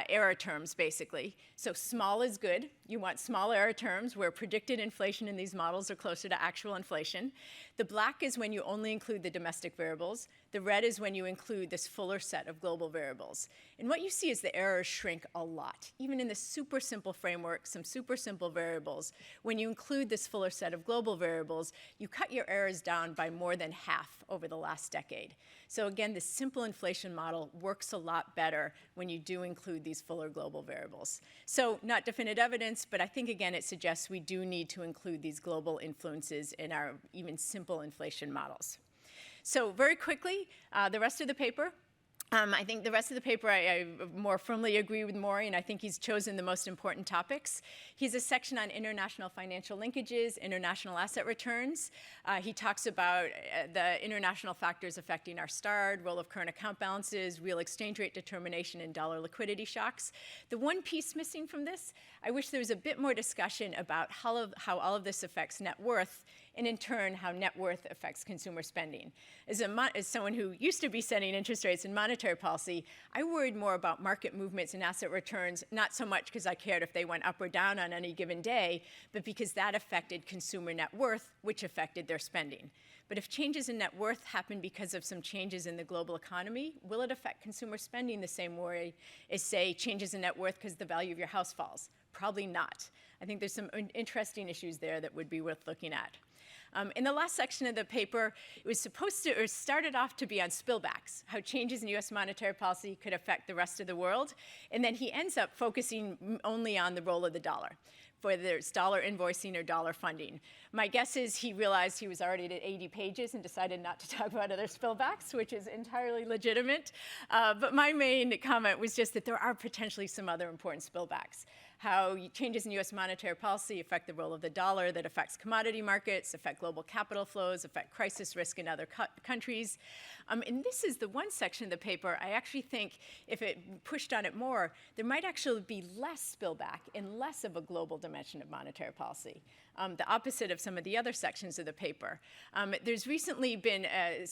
[SPEAKER 3] error terms, basically. So small is good. You want small error terms where predicted inflation in these models are closer to actual inflation. The black is when you only include the domestic variables. The red is when you include this fuller set of global variables. And what you see is the errors shrink a lot. Even in the super simple framework, some super simple variables, when you include this fuller set of global variables, you cut your errors down by more than half over the last decade. So again, the simple inflation model works a lot better when you do include these fuller global variables. So not definitive evidence, but I think, again, it suggests we do need to include these global influences in our even simple inflation models. So very quickly, the rest of the paper I think the rest of the paper, I more firmly agree with Maury, and I think he's chosen the most important topics. He has a section on international financial linkages, international asset returns. He talks about the international factors affecting our STARD, role of current account balances, real exchange rate determination, and dollar liquidity shocks. The one piece missing from this, I wish there was a bit more discussion about how all of this affects net worth, and in turn, how net worth affects consumer spending. As someone who used to be setting interest rates in monetary policy, I worried more about market movements and asset returns, not so much because I cared if they went up or down on any given day, but because that affected consumer net worth, which affected their spending. But if changes in net worth happen because of some changes in the global economy, will it affect consumer spending the same way as, say, changes in net worth because the value of your house falls? Probably not. I think there's some interesting issues there that would be worth looking at. In the last section of the paper, it was started off to be on spillbacks, how changes in US monetary policy could affect the rest of the world. And then he ends up focusing only on the role of the dollar, whether it's dollar invoicing or dollar funding. My guess is he realized he was already at 80 pages and decided not to talk about other spillbacks, which is entirely legitimate. But my main comment was just that there are potentially some other important spillbacks. How changes in US monetary policy affect the role of the dollar, that affects commodity markets, affect global capital flows, affect crisis risk in other countries. And this is the one section of the paper I actually think if it pushed on it more, there might actually be less spillback and less of a global dimension of monetary policy. The opposite of some of the other sections of the paper. There's recently been a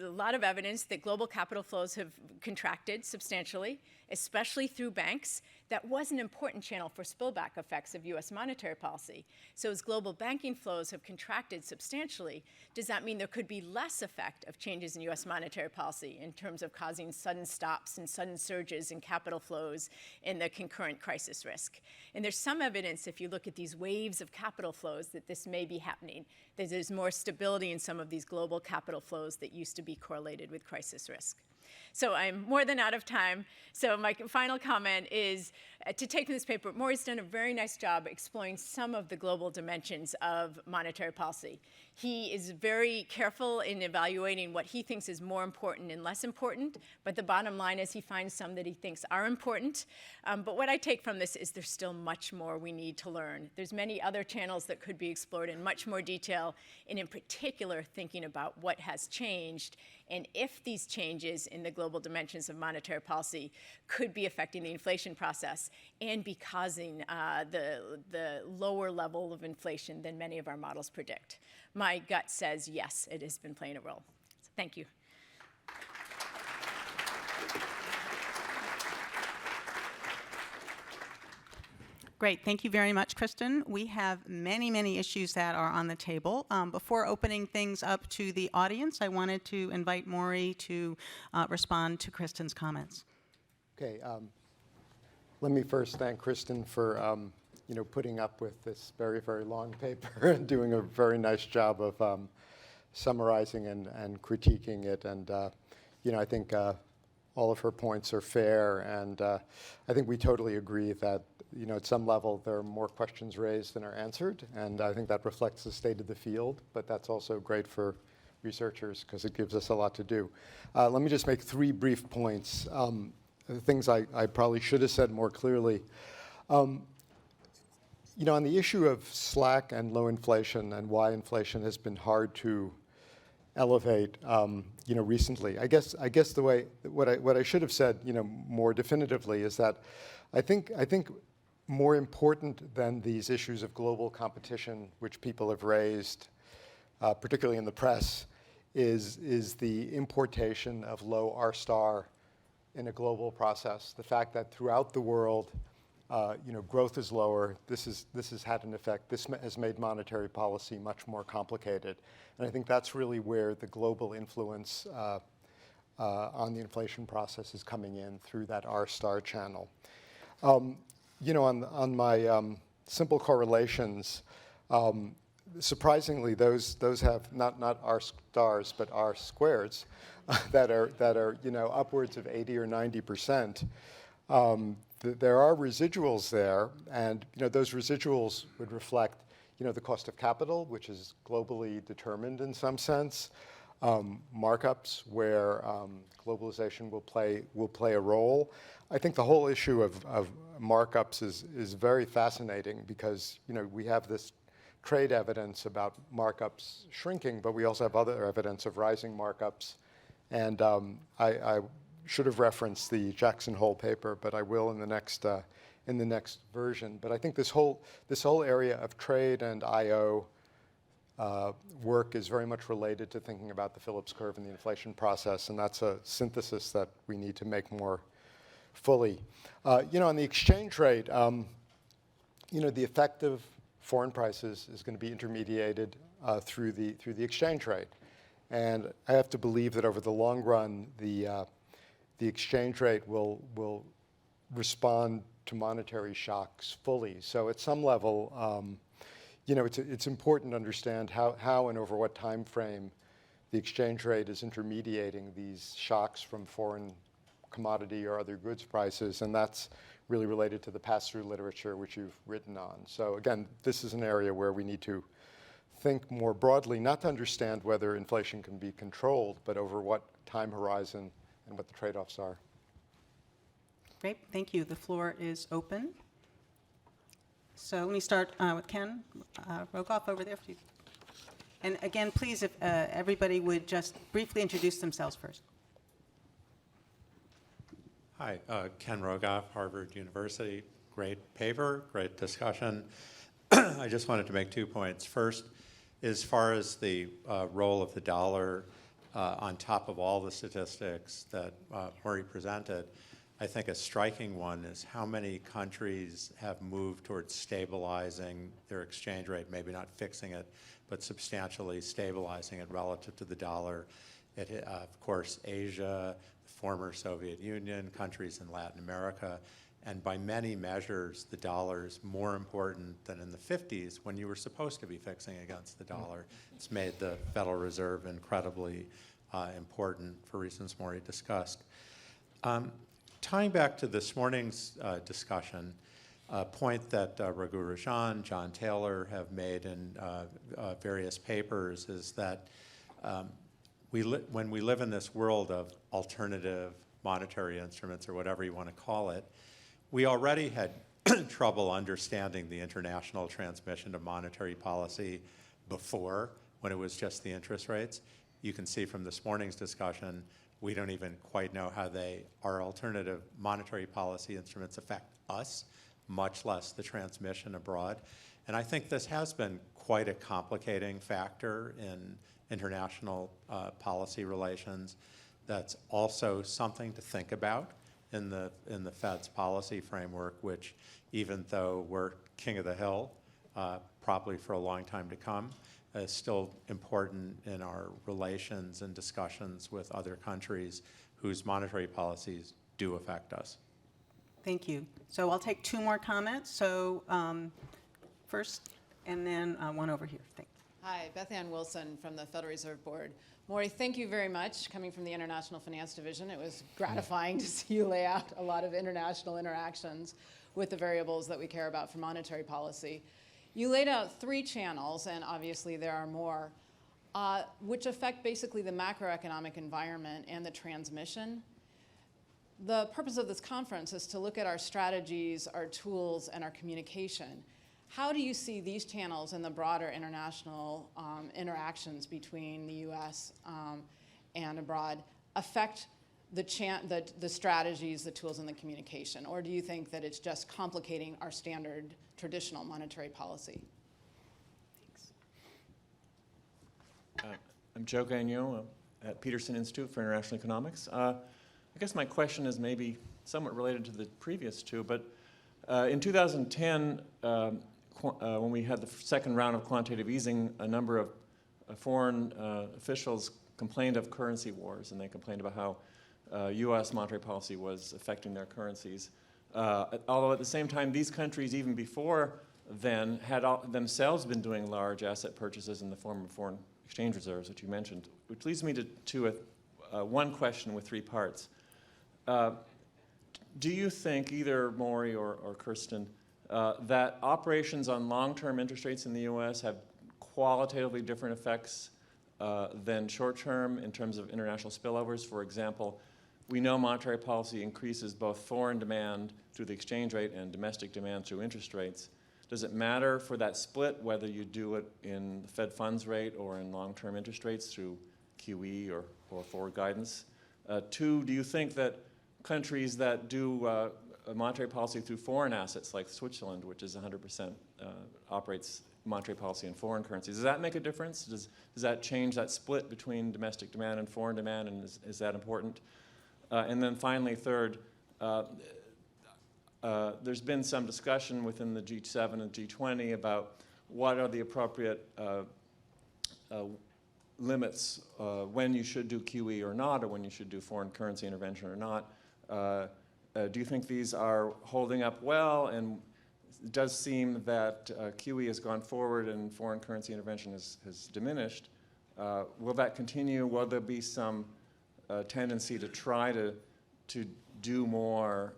[SPEAKER 3] lot of evidence that global capital flows have contracted substantially, especially through banks. That was an important channel for spillback effects of US monetary policy. So as global banking flows have contracted substantially, does that mean there could be less effect of changes in US monetary policy in terms of causing sudden stops and sudden surges in capital flows and the concurrent crisis risk? And there's some evidence, if you look at these waves of capital flows, that this may be happening, that there's more stability in some of these global capital flows that used to be correlated with crisis risk. So I'm more than out of time. So my final comment is to take from this paper, Maury's done a very nice job exploring some of the global dimensions of monetary policy. He is very careful in evaluating what he thinks is more important and less important, but the bottom line is he finds some that he thinks are important. But what I take from this is there's still much more we need to learn. There's many other channels that could be explored in much more detail, and in particular thinking about what has changed and if these changes in the global dimensions of monetary policy could be affecting the inflation process and be causing the lower level of inflation than many of our models predict. My gut says yes, it has been playing a role. So thank you.
[SPEAKER 1] Great. Thank you very much, Kristen. We have many, many issues that are on the table. Before opening things up to the audience, I wanted to invite Maury to respond to Kristen's comments.
[SPEAKER 2] Okay. Let me first thank Kristen for putting up with this very, very long paper and doing a very nice job of summarizing and critiquing it. And I think all of her points are fair, and I think we totally agree that at some level there are more questions raised than are answered, and I think that reflects the state of the field, but that's also great for researchers because it gives us a lot to do. Let me just make 3 brief points, things I probably should have said more clearly. On the issue of slack and low inflation and why inflation has been hard to elevate, recently. I guess the way what I should have said, more definitively is that I think more important than these issues of global competition, which people have raised, particularly in the press, is the importation of low R-star in a global process. The fact that throughout the world, growth is lower. This has had an effect. This has made monetary policy much more complicated. And I think that's really where the global influence on the inflation process is coming in through that R-star channel. On my simple correlations, surprisingly, those have not R stars but R squareds that are upwards of 80 or 90%. There are residuals there, and those residuals would reflect the cost of capital, which is globally determined in some sense. markups where globalization will play a role. I think the whole issue of markups is very fascinating because we have this trade evidence about markups shrinking, but we also have other evidence of rising markups. And I should have referenced the Jackson Hole paper, but I will in the next version. But I think this whole area of trade and I/O work is very much related to thinking about the Phillips curve and the inflation process, and that's a synthesis that we need to make more fully. On the exchange rate, the effect of foreign prices is going to be intermediated through the exchange rate, and I have to believe that over the long run, the exchange rate will respond to monetary shocks fully. So at some level, it's important to understand how and over what time frame the exchange rate is intermediating these shocks from foreign commodity or other goods prices, and that's really related to the pass-through literature which you've written on. So again, this is an area where we need to think more broadly, not to understand whether inflation can be controlled, but over what time horizon and what the trade-offs are.
[SPEAKER 1] Great, thank you. The floor is open. So let me start with Ken Rogoff over there. And again, please, if everybody would just briefly introduce themselves first.
[SPEAKER 4] Hi, Ken Rogoff, Harvard University. Great paper, great discussion. I just wanted to make 2 points. First, as far as the role of the dollar on top of all the statistics that Maury presented, I think a striking one is how many countries have moved towards stabilizing their exchange rate, maybe not fixing it, but substantially stabilizing it relative to the dollar. Of course, Asia, the former Soviet Union, countries in Latin America, and by many measures, the dollar is more important than in the 50s when you were supposed to be fixing against the dollar. It's made the Federal Reserve incredibly important for reasons Maury discussed. Tying back to this morning's discussion, a point that Raghu Rajan, John Taylor have made in various papers is that when we live in this world of alternative monetary instruments or whatever you want to call it, we already had trouble understanding the international transmission of monetary policy before, when it was just the interest rates. You can see from this morning's discussion, we don't even quite know how our alternative monetary policy instruments affect us, much less the transmission abroad. And I think this has been quite a complicating factor in international policy relations. That's also something to think about in the Fed's policy framework, which even though we're king of the hill, probably for a long time to come, is still important in our relations and discussions with other countries whose monetary policies do affect us.
[SPEAKER 1] Thank you. So I'll take 2 more comments. So first, and then one over here. Thanks.
[SPEAKER 5] Hi, Beth Ann Wilson from the Federal Reserve Board. Maury, thank you very much. Coming from the International Finance Division, it was gratifying to see you lay out a lot of international interactions with the variables that we care about for monetary policy. You laid out 3 channels, and obviously there are more, which affect basically the macroeconomic environment and the transmission. The purpose of this conference is to look at our strategies, our tools, and our communication. How do you see these channels and the broader international interactions between the U.S. And abroad affect the strategies, the tools, and the communication? Or do you think that it's just complicating our standard traditional monetary policy?
[SPEAKER 6] Thanks. I'm Joe Gagnon at Peterson Institute for International Economics. I guess my question is maybe somewhat related to the previous 2, but in 2010, when we had the second round of quantitative easing, a number of foreign officials complained of currency wars, and they complained about how U.S. monetary policy was affecting their currencies. Although at the same time, these countries, even before then, had themselves been doing large asset purchases in the form of foreign exchange reserves, which you mentioned, which leads me to one question with 3 parts. Do you think, either Maury or Kirsten, that operations on long-term interest rates in the U.S. have qualitatively different effects than short-term in terms of international spillovers? For example, we know monetary policy increases both foreign demand through the exchange rate and domestic demand through interest rates. Does it matter for that split whether you do it in the Fed funds rate or in long-term interest rates through QE or forward guidance? Two, do you think that countries that do monetary policy through foreign assets, like Switzerland, which is 100% operates monetary policy in foreign currencies, does that make a difference? Does that change that split between domestic demand and foreign demand, and is that important? And then finally, third, there's been some discussion within the G7 and G20 about what are the appropriate limits when you should do QE or not, or when you should do foreign currency intervention or not. Do you think these are holding up well? And it does seem that QE has gone forward and foreign currency intervention has diminished. Will that continue? Will there be some tendency to try to do more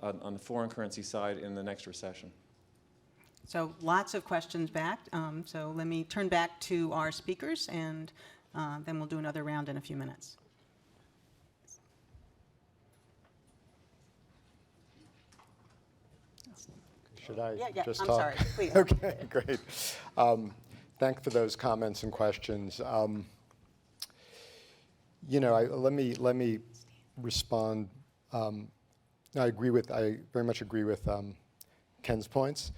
[SPEAKER 6] on the foreign currency side in the next recession?
[SPEAKER 1] So lots of questions back. So let me turn back to our speakers, and then we'll do another round in a few minutes.
[SPEAKER 2] Should I
[SPEAKER 1] Yeah,
[SPEAKER 2] just
[SPEAKER 1] I'm
[SPEAKER 2] talk?
[SPEAKER 1] sorry, please.
[SPEAKER 2] Okay, great. Thanks for those comments and questions. Let me respond. I very much agree with Ken's points.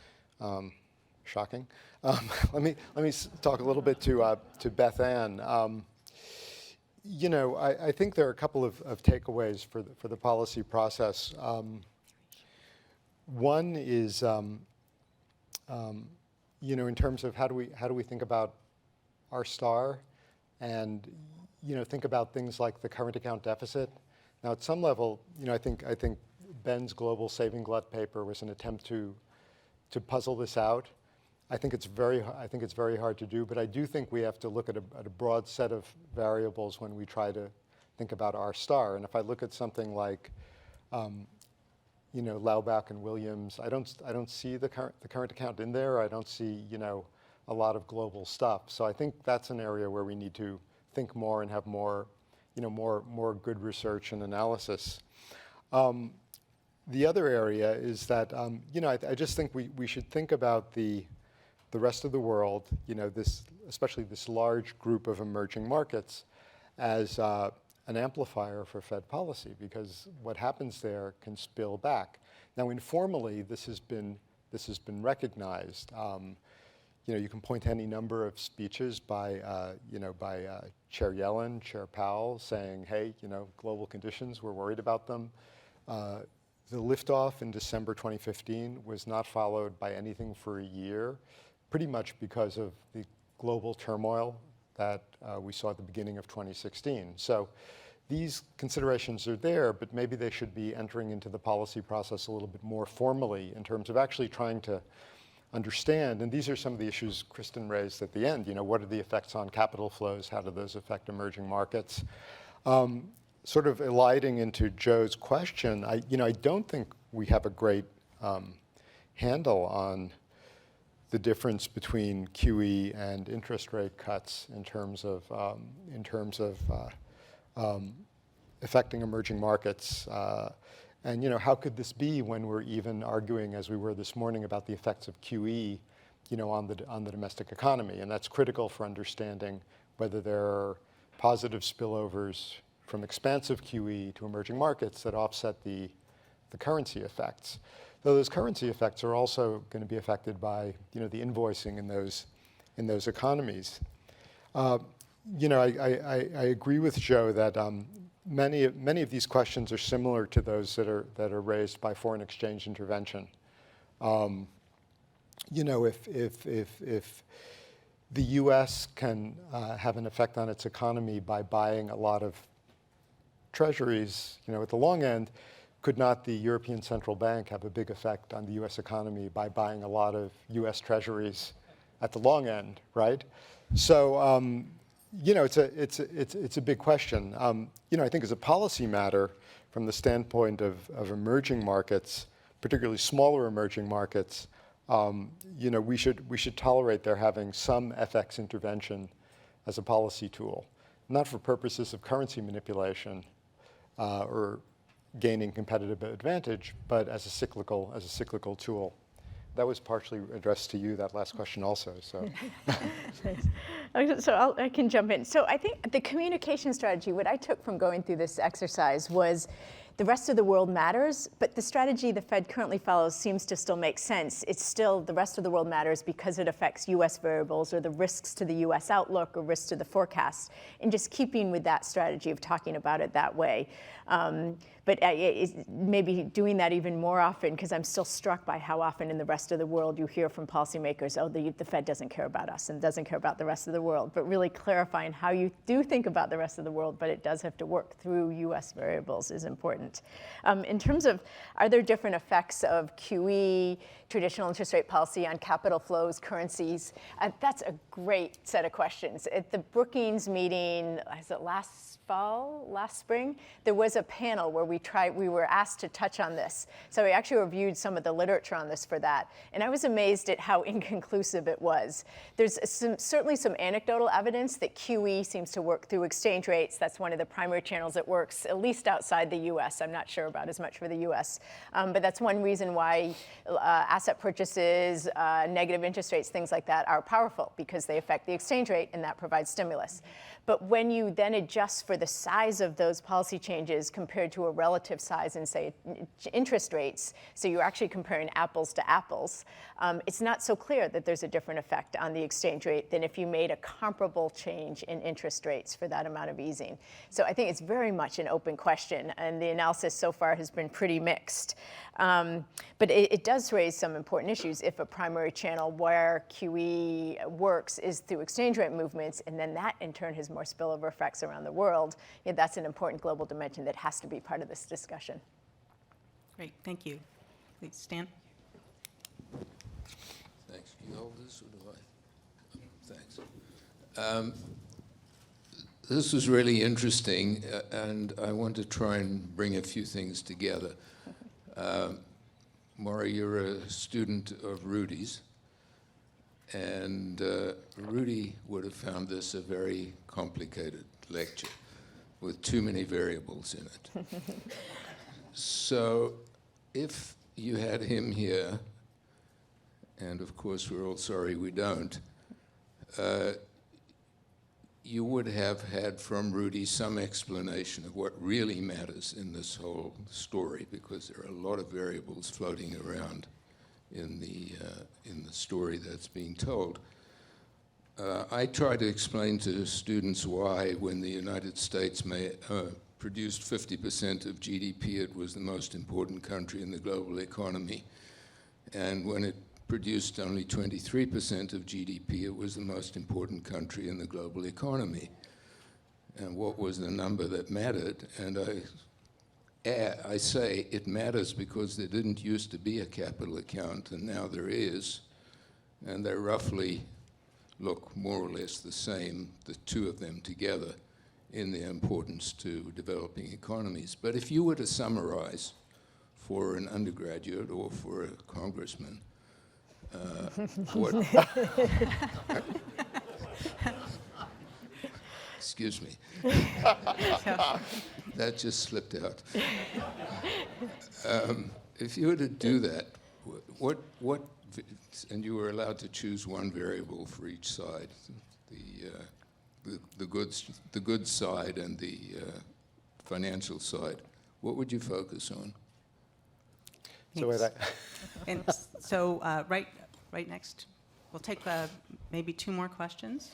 [SPEAKER 2] Shocking. Let me talk a little bit to Beth Ann. I think there are a couple of takeaways for the policy process. One is, in terms of how do we think about our star, and think about things like the current account deficit. Now, at some level, I think Ben's global saving glut paper was an attempt to puzzle this out. I think it's very hard to do, but I do think we have to look at a broad set of variables when we try to think about our star. And if I look at something like Laubach and Williams, I don't see the current account in there. I don't see a lot of global stuff. So I think that's an area where we need to think more and have more good research and analysis. The other area is that I just think we should think about the rest of the world, especially this large group of emerging markets, as an amplifier for Fed policy, because what happens there can spill back. Now, informally, this has been recognized. You can point to any number of speeches by Chair Yellen, Chair Powell, saying, "Hey, global conditions, we're worried about them." The liftoff in December 2015 was not followed by anything for a year, pretty much because of the global turmoil that we saw at the beginning of 2016. So these considerations are there, but maybe they should be entering into the policy process a little bit more formally in terms of actually trying to understand, and these are some of the issues Kristen raised at the end, what are the effects on capital flows, how do those affect emerging markets? Sort of eliding into Joe's question, I don't think we have a great handle on the difference between QE and interest rate cuts in terms of affecting emerging markets. And how could this be when we're even arguing, as we were this morning, about the effects of QE, on the domestic economy? And that's critical for understanding whether there are positive spillovers from expansive QE to emerging markets that offset the currency effects. Though those currency effects are also going to be affected by the invoicing in those economies. I agree with Joe that many of these questions are similar to those that are raised by foreign exchange intervention. If the U.S. can have an effect on its economy by buying a lot of treasuries, at the long end, could not the European Central Bank have a big effect on the U.S. economy by buying a lot of U.S. treasuries at the long end, right? So, it's a big question. I think as a policy matter, from the standpoint of emerging markets, particularly smaller emerging markets, we should tolerate their having some FX intervention as a policy tool, not for purposes of currency manipulation or gaining competitive advantage, but as a cyclical tool. That was partially addressed to you, that last question also. So,
[SPEAKER 3] So I can jump in. So I think the communication strategy, what I took from going through this exercise was the rest of the world matters, but the strategy the Fed currently follows seems to still make sense. It's still the rest of the world matters because it affects US variables or the risks to the US outlook or risks to the forecast, and just keeping with that strategy of talking about it that way. But maybe doing that even more often, because I'm still struck by how often in the rest of the world you hear from policymakers, oh, the Fed doesn't care about us and doesn't care about the rest of the world, but really clarifying how you do think about the rest of the world, but it does have to work through US variables is important. In terms of, are there different effects of QE, traditional interest rate policy on capital flows, currencies? That's a great set of questions. At the Brookings meeting, is it last spring, there was a panel where we were asked to touch on this. So we actually reviewed some of the literature on this for that. And I was amazed at how inconclusive it was. There's certainly some anecdotal evidence that QE seems to work through exchange rates. That's one of the primary channels it works, at least outside the US. I'm not sure about as much for the US. But that's one reason why asset purchases, negative interest rates, things like that are powerful, because they affect the exchange rate and that provides stimulus. But when you then adjust for the size of those policy changes compared to a relative size in, say, interest rates, so you're actually comparing apples to apples, it's not so clear that there's a different effect on the exchange rate than if you made a comparable change in interest rates for that amount of easing. So I think it's very much an open question, and the analysis so far has been pretty mixed. But it does raise some important issues if a primary channel where QE works is through exchange rate movements, and then that in turn has more spillover effects around the world. Yeah, that's an important global dimension that has to be part of this discussion.
[SPEAKER 1] Great, thank you. Please, Stan.
[SPEAKER 7] Thanks. Do you hold this or do I? Thanks. This was really interesting, and I want to try and bring a few things together. Maury, you're a student of Rudy's, and Rudy would have found this a very complicated lecture with too many variables in it. So if you had him here, and of course we're all sorry we don't, you would have had from Rudy some explanation of what really matters in this whole story, because there are a lot of variables floating around in the story that's being told. I try to explain to students why, when the United States produced 50% of GDP, it was the most important country in the global economy, and when it produced only 23% of GDP, it was the most important country in the global economy. And what was the number that mattered? And I say it matters because there didn't used to be a capital account, and now there is. And they roughly look more or less the same, the two of them together, in their importance to developing economies. But if you were to summarize for an undergraduate or for a congressman, excuse me. That just slipped out. If you were to do that, and you were allowed to choose one variable for each side, the good side and the financial side, what would you focus on?
[SPEAKER 2] so wait,
[SPEAKER 1] And so right next, we'll take maybe two more questions.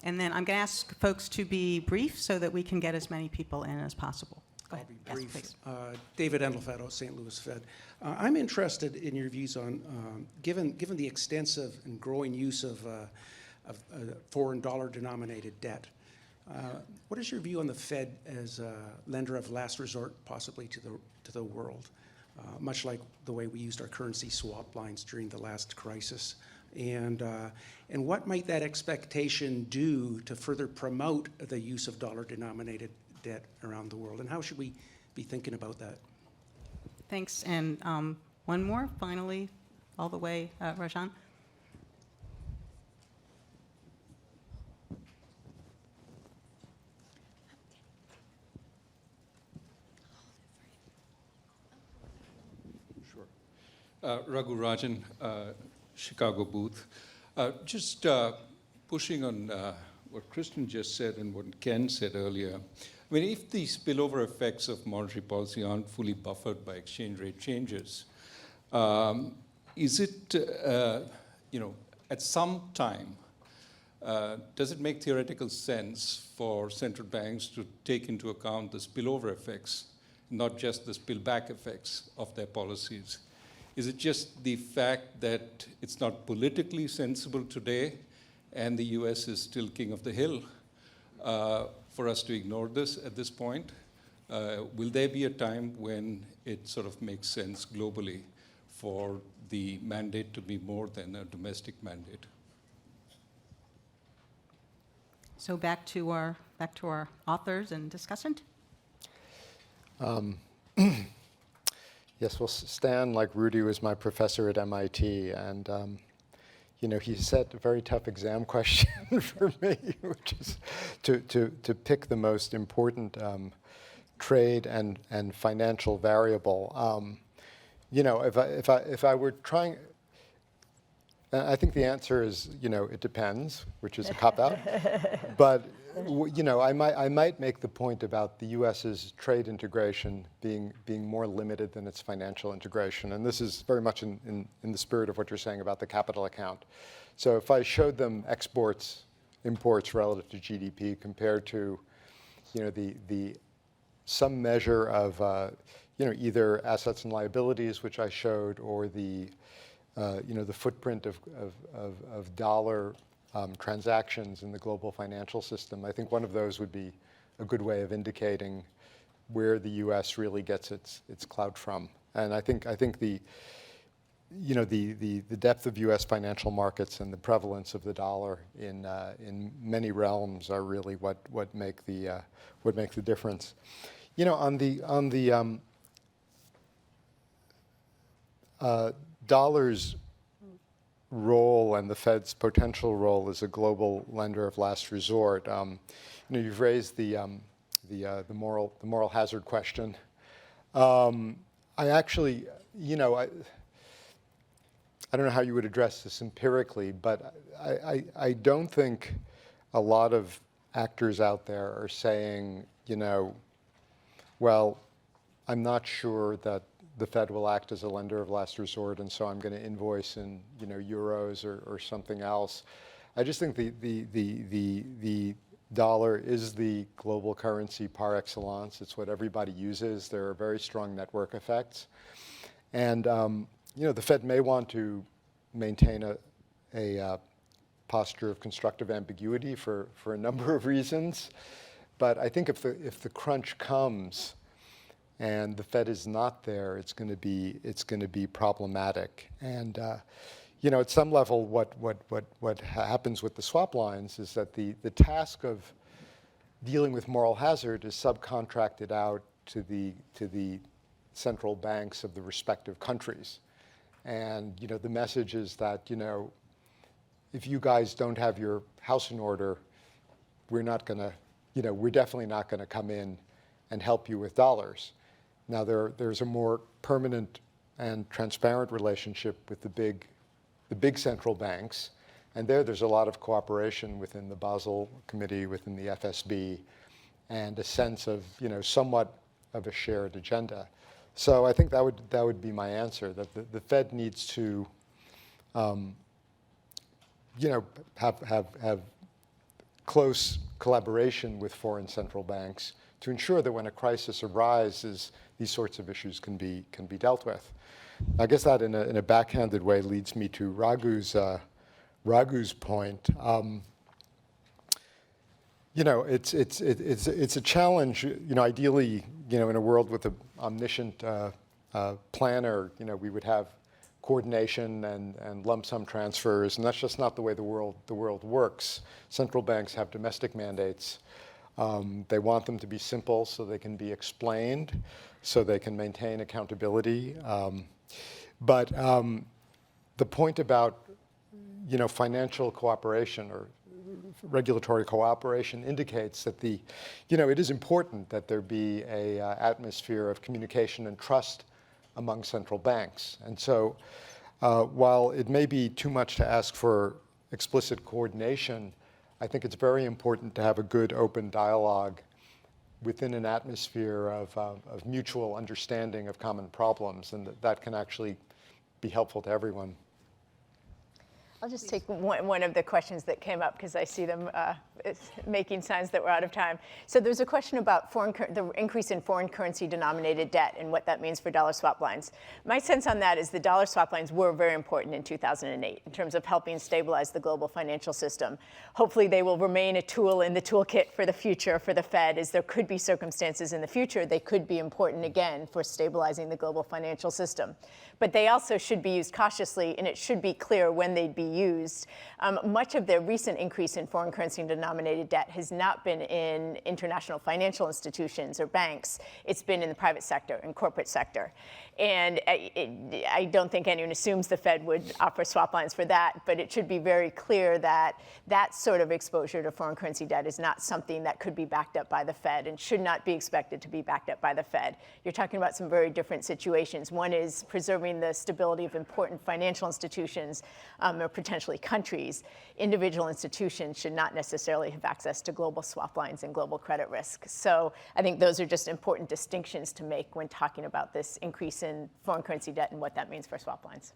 [SPEAKER 1] And then I'm going to ask folks to be brief so that we can get as many people in as possible. Go ahead.
[SPEAKER 8] I'll be
[SPEAKER 1] Yes,
[SPEAKER 8] brief.
[SPEAKER 1] please.
[SPEAKER 8] David Endelfetto, St. Louis Fed. I'm interested in your views on, given the extensive and growing use of foreign dollar-denominated debt, what is your view on the Fed as a lender of last resort, possibly to the world, much like the way we used our currency swap lines during the last crisis? And what might that expectation do to further promote the use of dollar-denominated debt around the world? And how should we be thinking about that?
[SPEAKER 1] Thanks. And one more, finally, all the way, Rajan.
[SPEAKER 9] Raghu Rajan, Chicago booth. Just pushing on what Kristen just said and what Ken said earlier. I mean, if the spillover effects of monetary policy aren't fully buffered by exchange rate changes, is it, at some time, does it make theoretical sense for central banks to take into account the spillover effects, not just the spillback effects of their policies? Is it just the fact that it's not politically sensible today and the US is still king of the hill for us to ignore this at this point? Will there be a time when it sort of makes sense globally for the mandate to be more than a domestic mandate?
[SPEAKER 1] So back to our authors and discussant.
[SPEAKER 2] Yes, well, Stan, like Rudy, was my professor at MIT, and he set a very tough exam question for me, which is to pick the most important trade and financial variable. If I were trying, I think the answer is it depends, which is a cop-out. But I might make the point about the U.S.'s trade integration being more limited than its financial integration, and this is very much in the spirit of what you're saying about the capital account. So if I showed them exports, imports relative to GDP compared to the some measure of either assets and liabilities, which I showed, or the footprint of dollar transactions in the global financial system, I think one of those would be a good way of indicating where the U.S. really gets its clout from. And I think the depth of U.S. financial markets and the prevalence of the dollar in many realms are really what make the difference. On the dollar's role and the Fed's potential role as a global lender of last resort, you've raised the moral hazard question. I actually, I don't know how you would address this empirically, but I don't think a lot of actors out there are saying, well, I'm not sure that the Fed will act as a lender of last resort, and so I'm going to invoice in euros or something else. I just think the dollar is the global currency par excellence. It's what everybody uses. There are very strong network effects, and the Fed may want to maintain a posture of constructive ambiguity for a number of reasons, but I think if the crunch comes and the Fed is not there, it's going to be problematic. And at some level, what happens with the swap lines is that the task of dealing with moral hazard is subcontracted out to the central banks of the respective countries. And the message is that if you guys don't have your house in order, we're definitely not going to come in and help you with dollars. Now, there's a more permanent and transparent relationship with the big central banks, and there's a lot of cooperation within the Basel Committee, within the FSB, and a sense of somewhat of a shared agenda. So I think that would be my answer, that the Fed needs to have close collaboration with foreign central banks to ensure that when a crisis arises, these sorts of issues can be dealt with. I guess that in a backhanded way leads me to Raghu's point. It's a challenge. Ideally, in a world with an omniscient planner, we would have coordination and lump sum transfers, and that's just not the way the world works. Central banks have domestic mandates. They want them to be simple so they can be explained, so they can maintain accountability. But the point about financial cooperation or regulatory cooperation indicates that it is important that there be a atmosphere of communication and trust among central banks. And so while it may be too much to ask for explicit coordination, I think it's very important to have a good open dialogue within an atmosphere of mutual understanding of common problems, and that can actually be helpful to everyone.
[SPEAKER 3] I'll just take one of the questions that came up because I see them making signs that we're out of time. So there's a question about the increase in foreign currency denominated debt and what that means for dollar swap lines. My sense on that is the dollar swap lines were very important in 2008 in terms of helping stabilize the global financial system. Hopefully they will remain a tool in the toolkit for the future for the Fed, as there could be circumstances in the future they could be important again for stabilizing the global financial system. But they also should be used cautiously, and it should be clear when they'd be used. Much of the recent increase in foreign currency denominated debt has not been in international financial institutions or banks. It's been in the private sector and corporate sector. And I don't think anyone assumes the Fed would offer swap lines for that, but it should be very clear that that sort of exposure to foreign currency debt is not something that could be backed up by the Fed and should not be expected to be backed up by the Fed. You're talking about some very different situations. One is preserving the stability of important financial institutions or potentially countries. Individual institutions should not necessarily have access to global swap lines and global credit risk. So I think those are just important distinctions to make when talking about this increase in foreign currency debt and what that means for swap lines.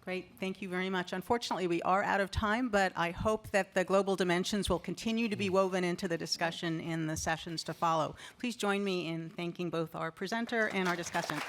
[SPEAKER 1] Great, thank you very much. Unfortunately, we are out of time, but I hope that the global dimensions will continue to be woven into the discussion in the sessions to follow. Please join me in thanking both our presenter and our discussant.